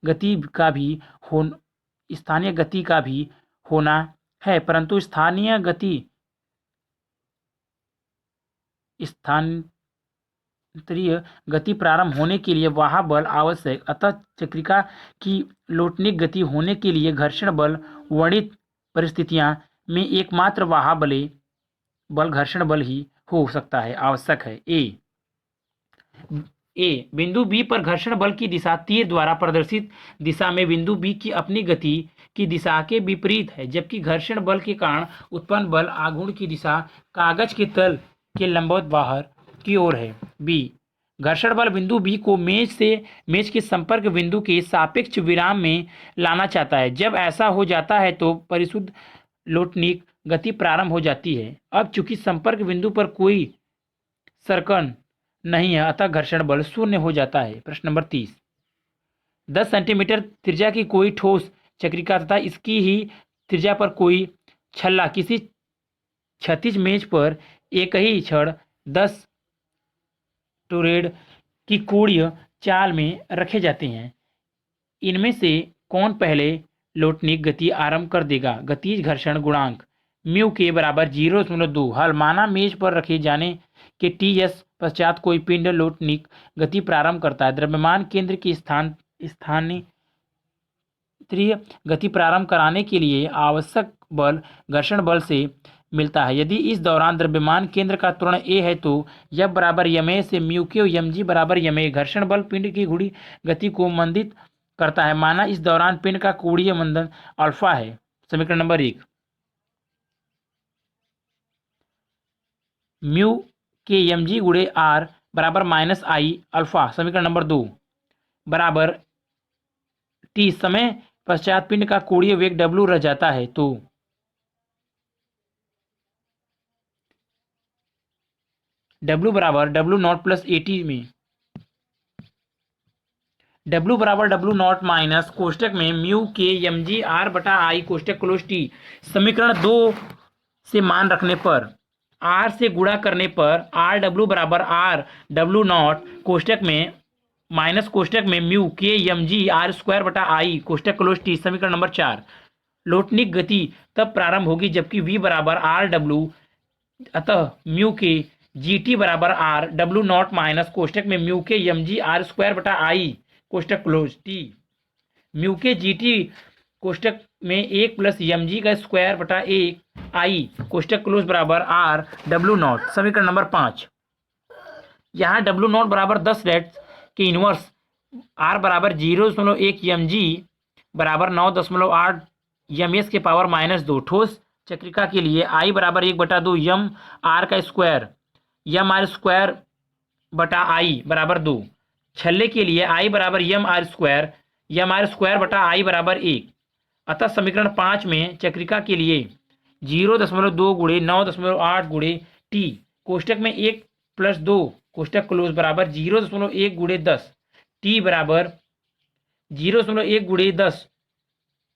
गति का भी होना है, परंतु स्थानीय गति प्रारंभ होने के लिए वह बल आवश्यक। अतः चक्रिका की लोटनिक गति होने के लिए घर्षण बल वर्णित परिस्थितियां में एकमात्र वह बल बल घर्षण बल ही हो सकता है, आवश्यक है। बिंदु बी पर घर्षण बल की दिशा तीर द्वारा प्रदर्शित दिशा में बिंदु बी की अपनी गति की दिशा के विपरीत है, जबकि घर्षण बल के कारण उत्पन्न बल आघूर्ण की दिशा कागज के तल के लंबवत बाहर की ओर है। बी, घर्षण बल बिंदु बी को मेज के संपर्क बिंदु के सापेक्ष विराम में लाना चाहता है। जब ऐसा हो जाता है तो परिशुद्ध लोटनिक गति प्रारंभ हो जाती है। अब चूंकि संपर्क बिंदु पर कोई सर्कन नहीं है, अतः घर्षण बल शून्य हो जाता है। प्रश्न नंबर 30, 10 सेंटीमीटर त्रिज्या की कोई ठोस चक्रिका तथा इसकी ही त्रिज्या पर कोई छल्ला किसी क्षैतिज मेज पर एक ही क्षण 10 टोरेड की कोणीय चाल में रखे जाते हैं। इनमें से कौन पहले लोटनिक गति आरंभ कर देगा? गतिज घर्षण गुणांक म्यू के बराबर 0.2। हल, माना मेज पर रखे जाने के ts पश्चात कोई पिंड लोटनिक गति प्रारंभ करता है। द्रव्यमान केंद्र की स्थानांतरीय गति प्रारंभ कराने के लिए आवश्यक बल घर्षण बल से मिलता है। यदि इस दौरान द्रव्यमान केंद्र का त्वरण a है तो F बराबर ma से म्यू के mg बराबर ma। घर्षण बल पिंड की घूर्णी गति को मंदित करता है, माना इस दौरान पिंड का कोणीय मंदन अल्फा है। समीकरण नंबर 1, म्यू के mg गुणे r बराबर माइनस आई अल्फा। समीकरण नंबर 2 बराबर t समय पश्चात पिंड का कोणीय वेग w रह जाता है तो W बराबर W नॉट प्लस AT में W बराबर W नॉट माइनस कोष्टक में म्यू के mg r बटा आई कोष्टक क्लोज टी। समीकरण 2 से मान रखने पर r से गुणा करने पर R W बराबर R W नॉट कोष्टक में माइनस कोष्टक में म्यू के mg r स्क्वायर बटा आई कोष्टक क्लोज टी। समीकरण नंबर 4, लोटनिक गति तब प्रारंभ होगी जबकि V बराबर R W, अतः म्यू के GT बराबर R W नॉट माइनस कोष्टक में म्यू के mg r स्क्वायर बटा आई कोष्टक क्लोज टी। म्यू के GT कोष्टक में 1 प्लस mg का स्क्वायर बटा 1 आई कोष्टक क्लोज बराबर R W नॉट। समीकरण नंबर 5, यहाँ W नॉट बराबर 10 रेट्स के इनवर्स R बराबर 0.1 mg बराबर 9.8 ms के पावर माइनस 2। ठोस चक्रिका के लिए I बराबर 1/2 यम आर का स्क्वायर यम आर स्क्वायर बटा आई बराबर 2। छल्ले के लिए I बराबर यम आर स्क्वायर बटा आई बराबर 1। अतः समीकरण 5 में चक्रिका के लिए 0.2 गुणे 9.8 गुणे टी कोष्टक में 1 प्लस 2 कोष्टक क्लोज बराबर 0.1 गुणे 10 टी बराबर 0.1 गुणे 10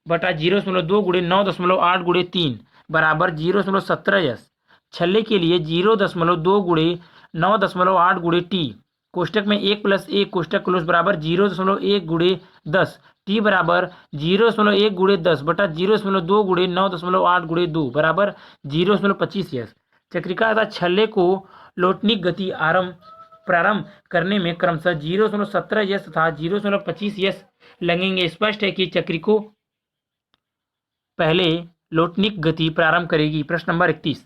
बटा 0.2 गुणे 9.8 गुणे 3 बराबर 0.17 यस। छल्ले के लिए 0.2 गुणे 9.8 गुणे टी कोष्टक में 1 प्लस 1 कोष्टक क्लोज बराबर 0.1 गुणे 10 टी बराबर 0.1 गुणे 10 बटा 0.2 गुणे 9.8 गुणे 2 बराबर 0.25 यस। चक्रिका तथा छल्ले को लोटनिक गति प्रारंभ करने में क्रमशः 0.17 यस तथा 0.25 यस लगेंगे। स्पष्ट है कि चक्रिको पहले लोटनिक गति प्रारंभ करेगी। प्रश्न नंबर 31,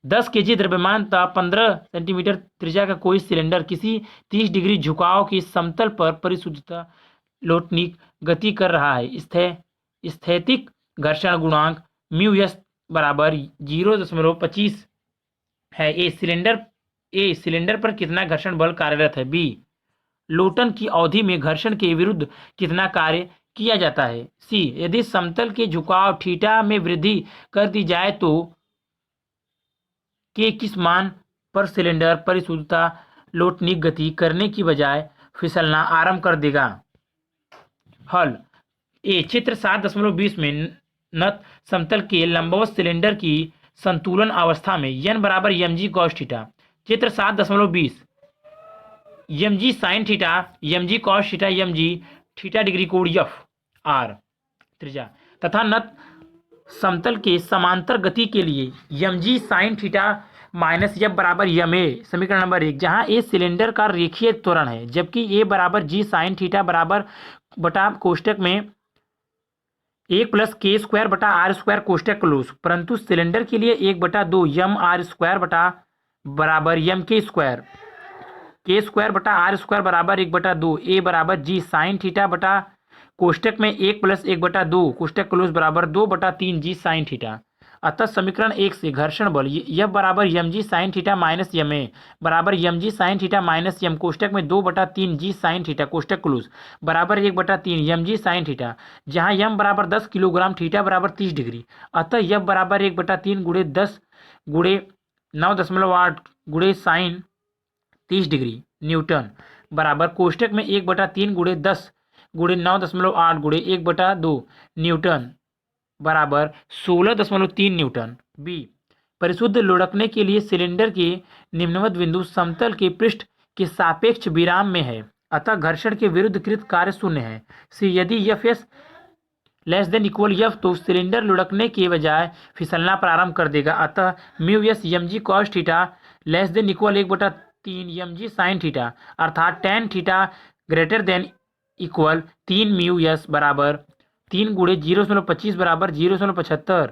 10 kg द्रव्यमान तथा 15 सेंटीमीटर त्रिज्या का कोई सिलेंडर किसी 30 डिग्री झुकाव की समतल पर परिशुद्धता लोटनिक गति कर रहा है। स्थैतिक घर्षण गुणांक म्यू एस बराबर 0.25 है। ए सिलेंडर पर कितना घर्षण बल कार्यरत है? बी, लोटन की अवधि में घर्षण के विरुद्ध कितना कार्य किया जाता है? सी, यदि समतल के झुकाव थीटा में वृद्धि कर दी जाए तो के किस मान पर सिलेंडर परिशुद्धता लोटनिक गति करने की बजाय फिसलना आरंभ कर देगा? हल, ए, चित्र 7.20 में नत समतल के लंबवत सिलेंडर की संतुलन अवस्था में n बराबर mg cos थीटा। चित्र 7.20 mg sin theta mg cos theta mg theta degree कोण f r त्रिज्या तथा नत समतल के समांतर गति के लिए mg sin theta minus f बराबर ma। समीकरण नंबर 1, जहां a सिलेंडर का रेखीय त्वरण है जबकि a बराबर g sin थीटा बराबर बटा कोष्टक में 1 प्लस के स्क्वायर बटा आर स्क्वायर कोष्टक क्लोज, परंतु सिलेंडर के लिए 1/2 यम आर स्क्वायर बटा बराबर यम के स्क्वायर बटा आर स्क्वायर बराबर 1/2 ए बराबर जी साइन थीटा बटा कोष्टक में 1 प्लस 1/2 कोष्टक क्लोज बराबर 2/3 जी साइन थीटा। अतः समीकरण 1 से घर्षण बल यह बराबर यम जी साइन थीटा माइनस यम ए बराबर यम जी साइन थीटा माइनस यम कोष्टक में 2/3 जी साइन थीटा कोष्टक क्लोज बराबर 1/3 यम जी साइन थीटा, जहाँ यम बराबर 10 किलोग्राम, थीटा बराबर 30 डिग्री। अतः यम बराबर 1/3 गुणे 10 गुणे 9.8 गुणे साइन 30 डिग्री न्यूटन बराबर कोष्टक में 1/3 गुणे 10 गुणे 9.8 गुणे 1/2 न्यूटन बराबर 16.3 न्यूटन। बी, परिशुद्ध लुढ़कने के लिए सिलेंडर के निम्नवत बिंदु समतल के पृष्ठ के सापेक्ष विराम में है, अतः घर्षण के विरुद्ध कृत कार्य शून्य है। सी, यदि F S less than equal F तो सिलेंडर लुढ़कने के बजाय फिसलना प्रारंभ कर देगा, अतः mu S M G cos theta less than equal 1/3 M G sine theta, अर्थात tan theta greater than equal 3 mu S बराबर 3 गुणे 0.25 बराबर 0.75,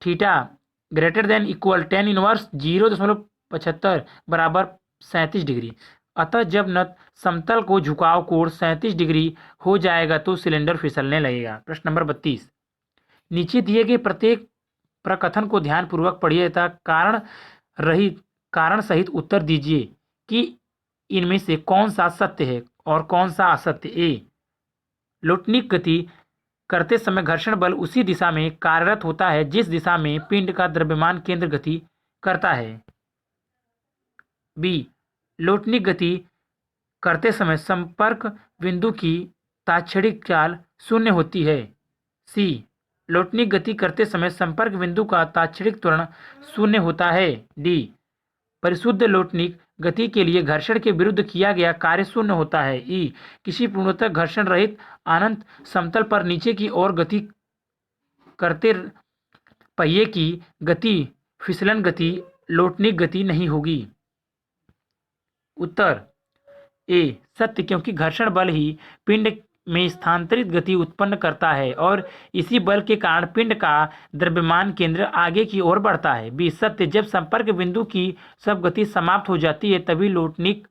theta greater than equal 10 inverse 0.75 बराबर 37 डिग्री। अतः जब नत समतल को झुकाव कोण 37 डिग्री हो जाएगा तो सिलेंडर फिसलने लगेगा। प्रश्न नंबर 32, नीचे दिए गए प्रत्येक प्रकथन को ध्यानपूर्वक पढ़िए तथा कारण सहित उत्तर दीजिए कि इनमें से कौन सा सत्य है और कौन सा असत्य। ए, लोटनिक गति करते समय घर्षण बल उसी दिशा में कार्यरत होता है जिस दिशा में पिंड का द्रव्यमान केंद्र गति करता है। बी, लोटनिक गति करते समय संपर्क बिंदु की ताक्षणिक चाल शून्य होती है। सी, लोटनिक गति करते समय संपर्क बिंदु का ताक्षणिक त्वरण शून्य होता है। डी, परिशुद्ध लोटनिक गति के लिए घर्षण के विरुद्ध किया गया कार्य शून्य होता है। ई, किसी पूर्णतः घर्षण रहित अनंत समतल पर नीचे की ओर गति करते पहिए की गति फिसलन गति लोटनिक गति नहीं होगी। उत्तर ए, सत्य, क्योंकि घर्षण बल ही पिंड में स्थानांतरित गति उत्पन्न करता है और इसी बल के कारण पिंड का द्रव्यमान केंद्र आगे की ओर बढ़ता है। बी, सत्य, जब संपर्क बिंदु की सब गति समाप्त हो जाती है तभी लोटनिक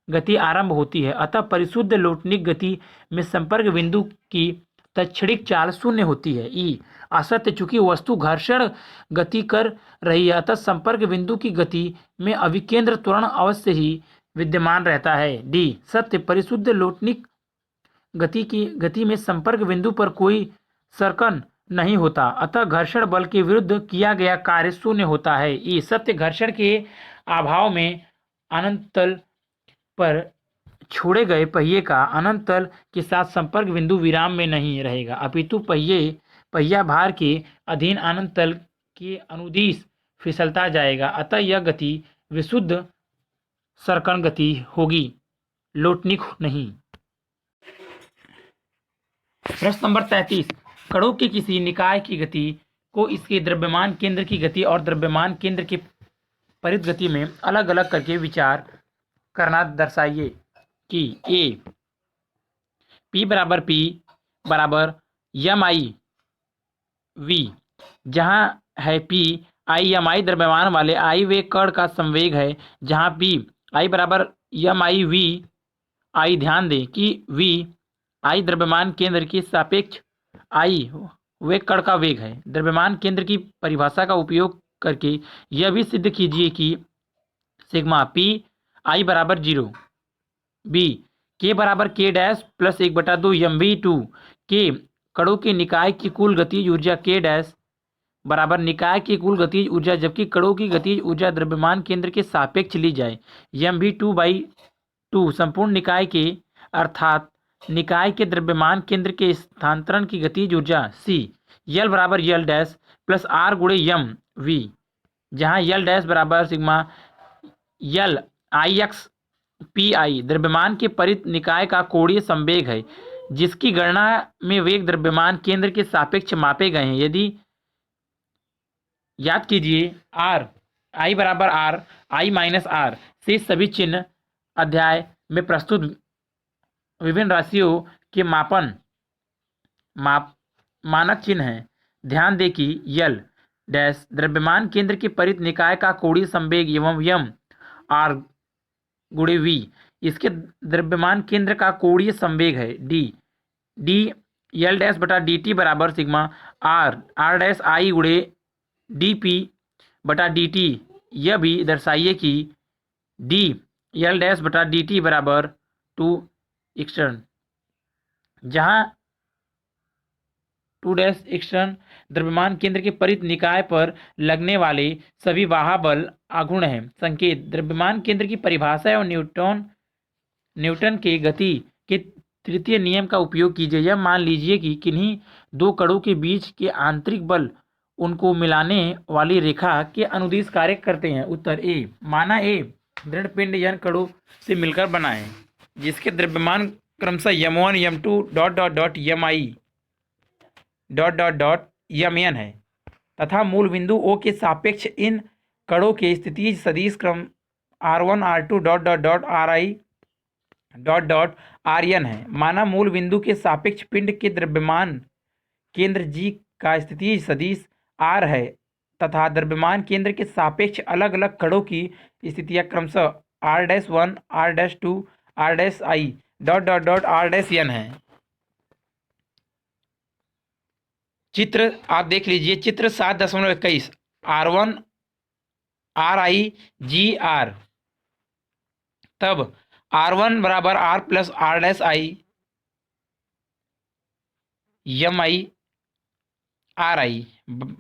गति आरंभ होती है, अतः परिशुद्ध लोटनिक गति में संपर्क बिंदु की तत्क्षणिक चाल शून्य होती है। ई, असत्य, चूंकि वस्तु घर्षण गति कर रही है अतः संपर्क बिंदु की गति में अभिकेंद्र त्वरण अवश्य ही विद्यमान रहता है। डी, सत्य, परिशुद्ध लोटनिक गति में संपर्क बिंदु पर कोई सर्कन नहीं होता, अतः घर्षण बल के विरुद्ध किया गया कार्य शून्य होता है। ई, सत्य, घर्षण के अभाव में अनंत तल पर छोड़े गए पहिए का अनंत तल के साथ संपर्क बिंदु विराम में नहीं रहेगा, अपितु पहिया भार के अधीन अनंत तल के अनुदिश फिसलता जाएगा, अतः यह गति विशुद्ध सर्कन गति होगी, लोटनिक नहीं। प्रश्न नंबर 33, कणों के किसी निकाय की गति को इसके द्रव्यमान केंद्र की गति और द्रव्यमान केंद्र के परित गति में अलग अलग करके विचार करना दर्शाइए कि ए, P बराबर एम आई वी, जहाँ है P आई एम आई द्रव्यमान वाले आई वेग कण का संवेग है, जहाँ P आई बराबर एम आई वी आई, ध्यान दें कि V आई द्रव्यमान केंद्र के सापेक्ष आई वेग कण का वेग है। द्रव्यमान केंद्र की परिभाषा का उपयोग करके यह भी सिद्ध कीजिए कि सिग्मा P आई बराबर 0। बी, के बराबर के डैश प्लस 1/2 mv2 के कणों के निकाय की कुल गतिज ऊर्जा के डैश बराबर निकाय की कुल गतिज ऊर्जा, जबकि कणों की गतिज ऊर्जा द्रव्यमान केंद्र के सापेक्ष ली जाए, mv2/2 संपूर्ण निकाय के अर्थात निकाय के द्रव्यमान केंद्र के स्थानांतरण की गतिज ऊर्जा। सी, यल बराबर यल डैश प्लस आर गुणे यम वी, जहाँ यल डैश बराबर sigma L I x P I द्रव्यमान के परित निकाय का कोणीय संवेग है, जिसकी गणना में वेग द्रव्यमान केंद्र के सापेक्ष मापे गए हैं। यदि याद कीजिए आर आई बराबर आर आई माइनस आर से सभी चिन्ह अध्याय में प्रस्तुत विभिन्न राशियों के माप मानक चिन्ह है। ध्यान दें कि यल डैश द्रव्यमान केंद्र के परित निकाय का कोणीय संवेग एवं यम आर गुणे वी इसके द्रव्यमान केंद्र का कोणीय संवेग है। डी डी यल डैश बटा डी टी बराबर sigma R R dash I गुणे डी पी बटा डी टी। यह भी दर्शाइए कि डी यल डैश बटा डी टी बराबर टू एक्सटर्न, जहाँ टू डैश एक्सटर्न द्रव्यमान केंद्र के परित निकाय पर लगने वाले सभी वाहा बल आघूर्ण हैं। संकेत द्रव्यमान केंद्र की परिभाषा और न्यूटन के गति के तृतीय नियम का उपयोग कीजिए। यह मान लीजिए कि किन्हीं दो कणों के बीच के आंतरिक बल उनको मिलाने वाली रेखा के अनुदिश कार्य करते हैं। उत्तर ए। माना ए दृढ़ पिंड n कणों से मिलकर बना है, जिसके द्रव्यमान क्रमशः m1 m2 dot dot dot mi dot dot dot mn है, तथा मूल बिंदु O के सापेक्ष इन कणों के स्थितिज सदिश क्रम r1 r2 dot dot dot ri dot dot rn है। माना मूल बिंदु के सापेक्ष पिंड के द्रव्यमान केंद्र G का स्थितिज सदिश r है, तथा द्रव्यमान केंद्र के सापेक्ष अलग अलग कणों की स्थितियां क्रमशः r'1 r'2 r'(i) dot dot dot r'(n) है। चित्र आप देख लीजिए, चित्र 7.21 r1 ri g r, तब r1 बराबर r plus r'(i) mi ri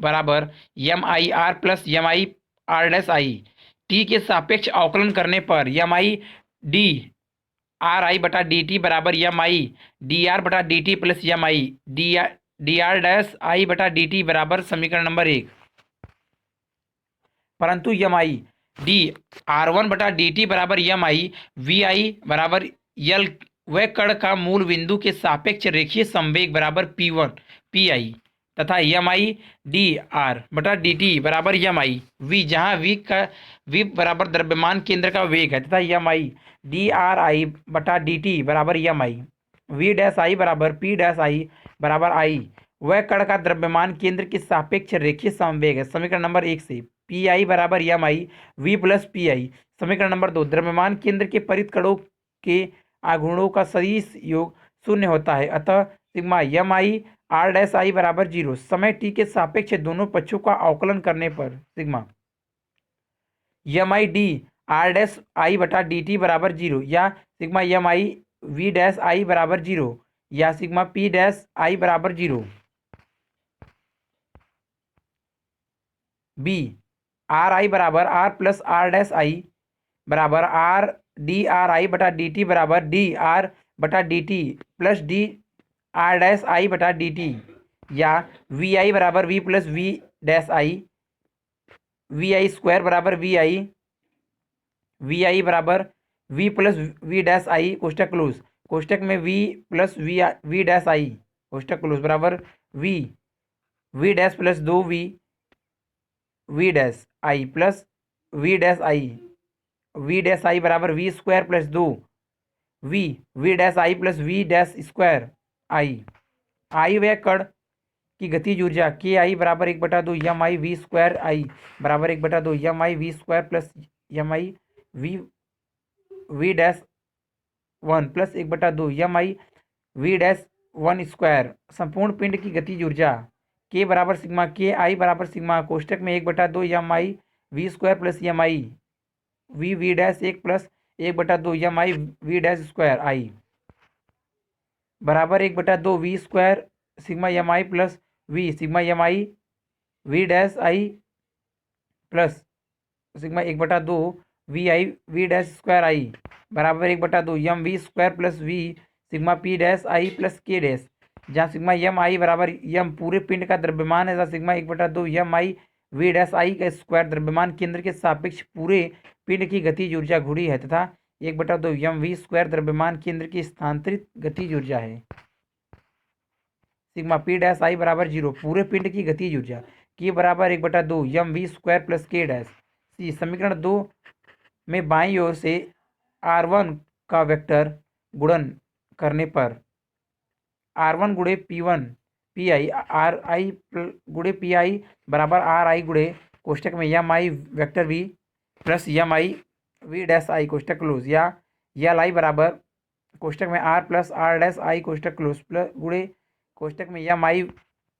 बराबर mi r plus mi r'(i) T के सापेक्ष अवकलन करने पर mi डी आर आई बटा डी टी बराबर mi डी आर बटा D T plus mi D R dash I बटा डी टी बराबर समीकरण नंबर 1। परंतु mi डी आर वन बटा डी टी बराबर mi वी आई बराबर यल वह कण का मूल बिंदु के सापेक्ष रेखीय संवेग बराबर p1 pi तथा mi डी आर बटा डी टी बराबर mi v, जहाँ v बराबर द्रव्यमान केंद्र का वेग है, तथा mi डी आर आई बटा डी टी बराबर mi v डैश आई बराबर p डैश आई बराबर i वह कण का द्रव्यमान केंद्र के सापेक्ष रेखीय संवेग है। समीकरण नंबर 1 से pi बराबर mi v प्लस pi। समीकरण नंबर 2 द्रव्यमान केंद्र के परित कणों के आघूर्णों का सदिश योग शून्य होता है, अतः सिग्मा mi r'(i) बराबर 0। समय t के सापेक्ष दोनों पक्षों का अवकलन करने पर सिग्मा mi डी r'(i) बटा डी टी बराबर 0 या sigma mi v dash I बराबर 0 या सिग्मा p डैश आई बराबर 0। बी आर आई बराबर r प्लस r'(i) बराबर r डी आर आई बटा डी टी बराबर डी आर बटा D T plus D R dash I बटा डी टी, या वी आई बराबर V plus V dash I V I square बराबर V I बराबर V plus V dash I कोष्टक close, कोष्टक में V plus V dash I कोष्टक close बराबर V dash plus 2 V dash I plus V dash I बराबर V square plus 2 V dash I plus V dash square I वह कण की गतिज ऊर्जा के आई बराबर 1/2 M I V square I बराबर 1/2 M I V square plus M I V dash 1 plus 1/2 M I V dash 1 square. संपूर्ण पिंड की गतिज ऊर्जा के बराबर सिग्मा के आई बराबर सिग्मा कोष्टक में 1/2 M I V square plus M I V dash 1 plus 1/2 M I V dash square I बराबर 1/2 V square sigma M I plus V sigma M I V dash I plus sigma 1/2 V I V dash square I बराबर 1/2 M V square plus V sigma P dash I plus K dash, जहाँ sigma M I बराबर M पूरे पिंड का द्रव्यमान है, जहाँ sigma 1/2 M I V dash I का स्क्वायर द्रव्यमान केंद्र के सापेक्ष पूरे पिंड की गतिज ऊर्जा घुड़ी है, तथा 1/2 एम वी स्क्वायर द्रव्यमान केंद्र की स्थानांतरित गतिज ऊर्जा है। सिग्मा पी डैश आई बराबर 0 पूरे पिंड की गतिज ऊर्जा के बराबर 1/2 M V square plus K dash. सी समीकरण 2 में बाईं ओर से r1 का वेक्टर गुणन करने पर r1 गुणे p1 पी आई आर आई गुड़े पी आई बराबर आर आई गुड़े कोष्टक में M I vector V plus M I V dash I कोष्टक क्लोज, या एल आई बराबर कोष्टक में R plus R dash I कोष्टक क्लोज प्लस गुड़े कोष्टक में M I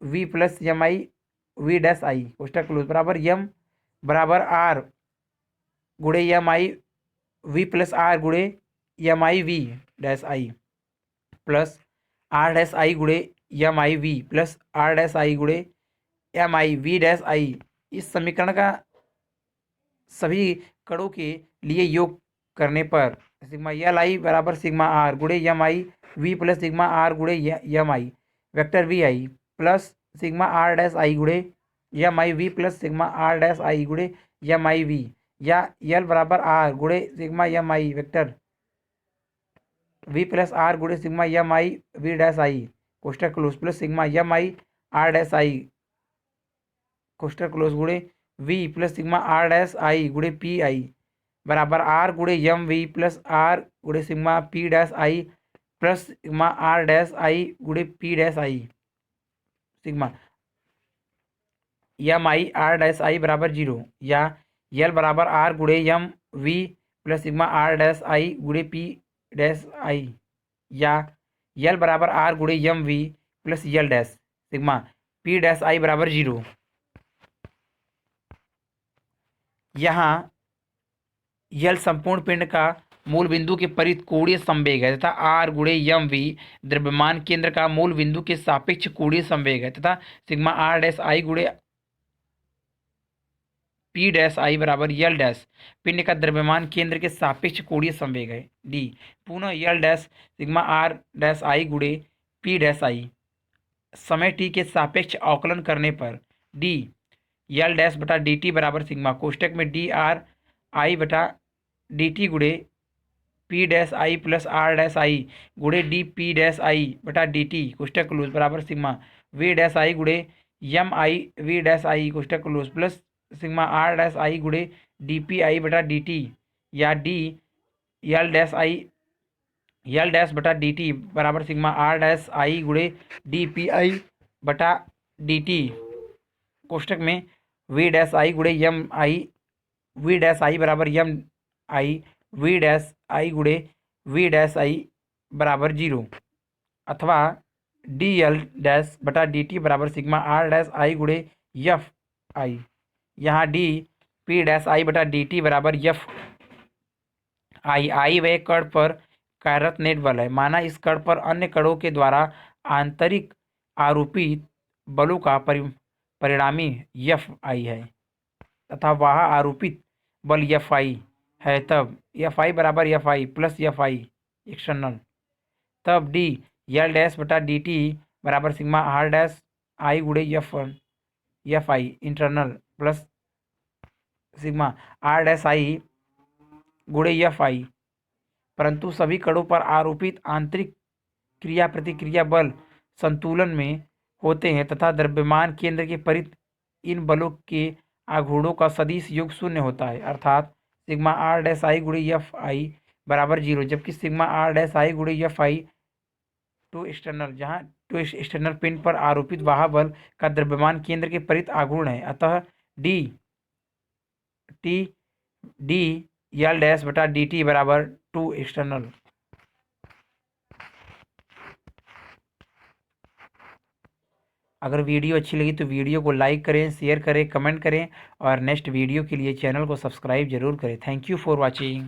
V plus M I V dash I कोष्टक क्लोज बराबर एम बराबर आर गुड़े M I V plus R गुड़े M I V dash I plus R dash I गुड़े M I V plus R dash I गुड़े M I V dash I. इस समीकरण का सभी कणों के लिए योग करने पर सिग्मा एल आई बराबर सिग्मा आर गुड़े M I V plus sigma R गुड़े M I vector V I plus sigma R dash I गुड़े M I V plus sigma R dash I गुड़े एम आई वी, या L बराबर R गुड़े sigma M I vector V plus R गुड़े sigma M I V dash I कोष्टक close plus sigma M I R dash I कोष्टक close गुड़े V plus sigma R dash I गुड़े P I बराबर R गुड़े M V plus R गुड़े sigma P dash I plus sigma R dash I गुड़े P dash I sigma M I R dash I बराबर 0, या L बराबर R गुड़े M V plus sigma R dash I गुड़े P dash I, या L बराबर R गुड़े M V plus L dash sigma P dash I बराबर 0। यहाँ एल संपूर्ण पिंड का मूल बिंदु के परित कोणीय संवेग है तथा आर गुड़े एम वी द्रव्यमान केंद्र का मूल बिंदु के सापेक्ष कोणीय संवेग है तथा सिग्मा आर डैश आई गुड़े पी डैश आई बराबर एल डैश पिंड का द्रव्यमान केंद्र के सापेक्ष कोणीय संवेग है। डी पुनः L dash sigma R dash I गुड़े पी डैश आई समय टी के सापेक्ष अवकलन करने पर डी एल डैश बटा डी टी बराबर सिग्मा कोष्टक में डी आर आई बटा डी टी गुड़े P dash I plus R dash I गुड़े डी पी डैश आई बटा डी टी कोष्टक क्लोज बराबर सिग्मा वी डैश आई गुड़े M I V dash I कोष्टक close plus sigma R dash I गुड़े D P I बटा D T, या D L dash I L dash बटा D T बराबर sigma R dash I गुड़े D P I बटा D T कोष्टक में we dash I गुड़े M I V dash I बराबर M I V dash I गुड़े V dash I बराबर 0, अथवा डी एल डैश बटा डी टी बराबर सिग्मा आर डैश आई गुड़े एफ आई, यहाँ डी पी डैश आई बटा डी टी बराबर एफ आई व कण पर कार्यरत नेट बल है। माना इस कण पर अन्य कणों के द्वारा आंतरिक आरोपित बलों का परिणामी एफ आई है तथा वह आरोपित बल एफ आई है, तब एफ आई बराबर F I plus F I external, तब डी एल डैश बटा डी टी बराबर सिग्मा आर डैश आई गुड़े F I internal plus sigma R dash I गुड़े एफ आई। परंतु सभी कणों पर आरोपित आंतरिक क्रिया प्रतिक्रिया बल संतुलन में होते हैं तथा द्रव्यमान केंद्र के परित इन बलों के आघूर्णों का सदिश योग 0 होता है, अर्थात सिग्मा आर डैश आई गुड़े एफ आई बराबर 0, जबकि सिग्मा आर डैश आई गुड़े एफ आई टू एक्सटर्नल, जहाँ टू एक्सटर्नल पिंड पर आरोपित वाह बल का द्रव्यमान केंद्र के परित आघूर्ण है। अतः डी एल डैश बटा डी टी बराबर 2 एक्सटर्नल। अगर वीडियो अच्छी लगी तो वीडियो को लाइक करें, शेयर करें, कमेंट करें और नेक्स्ट वीडियो के लिए चैनल को सब्सक्राइब जरूर करें। Thank you for watching.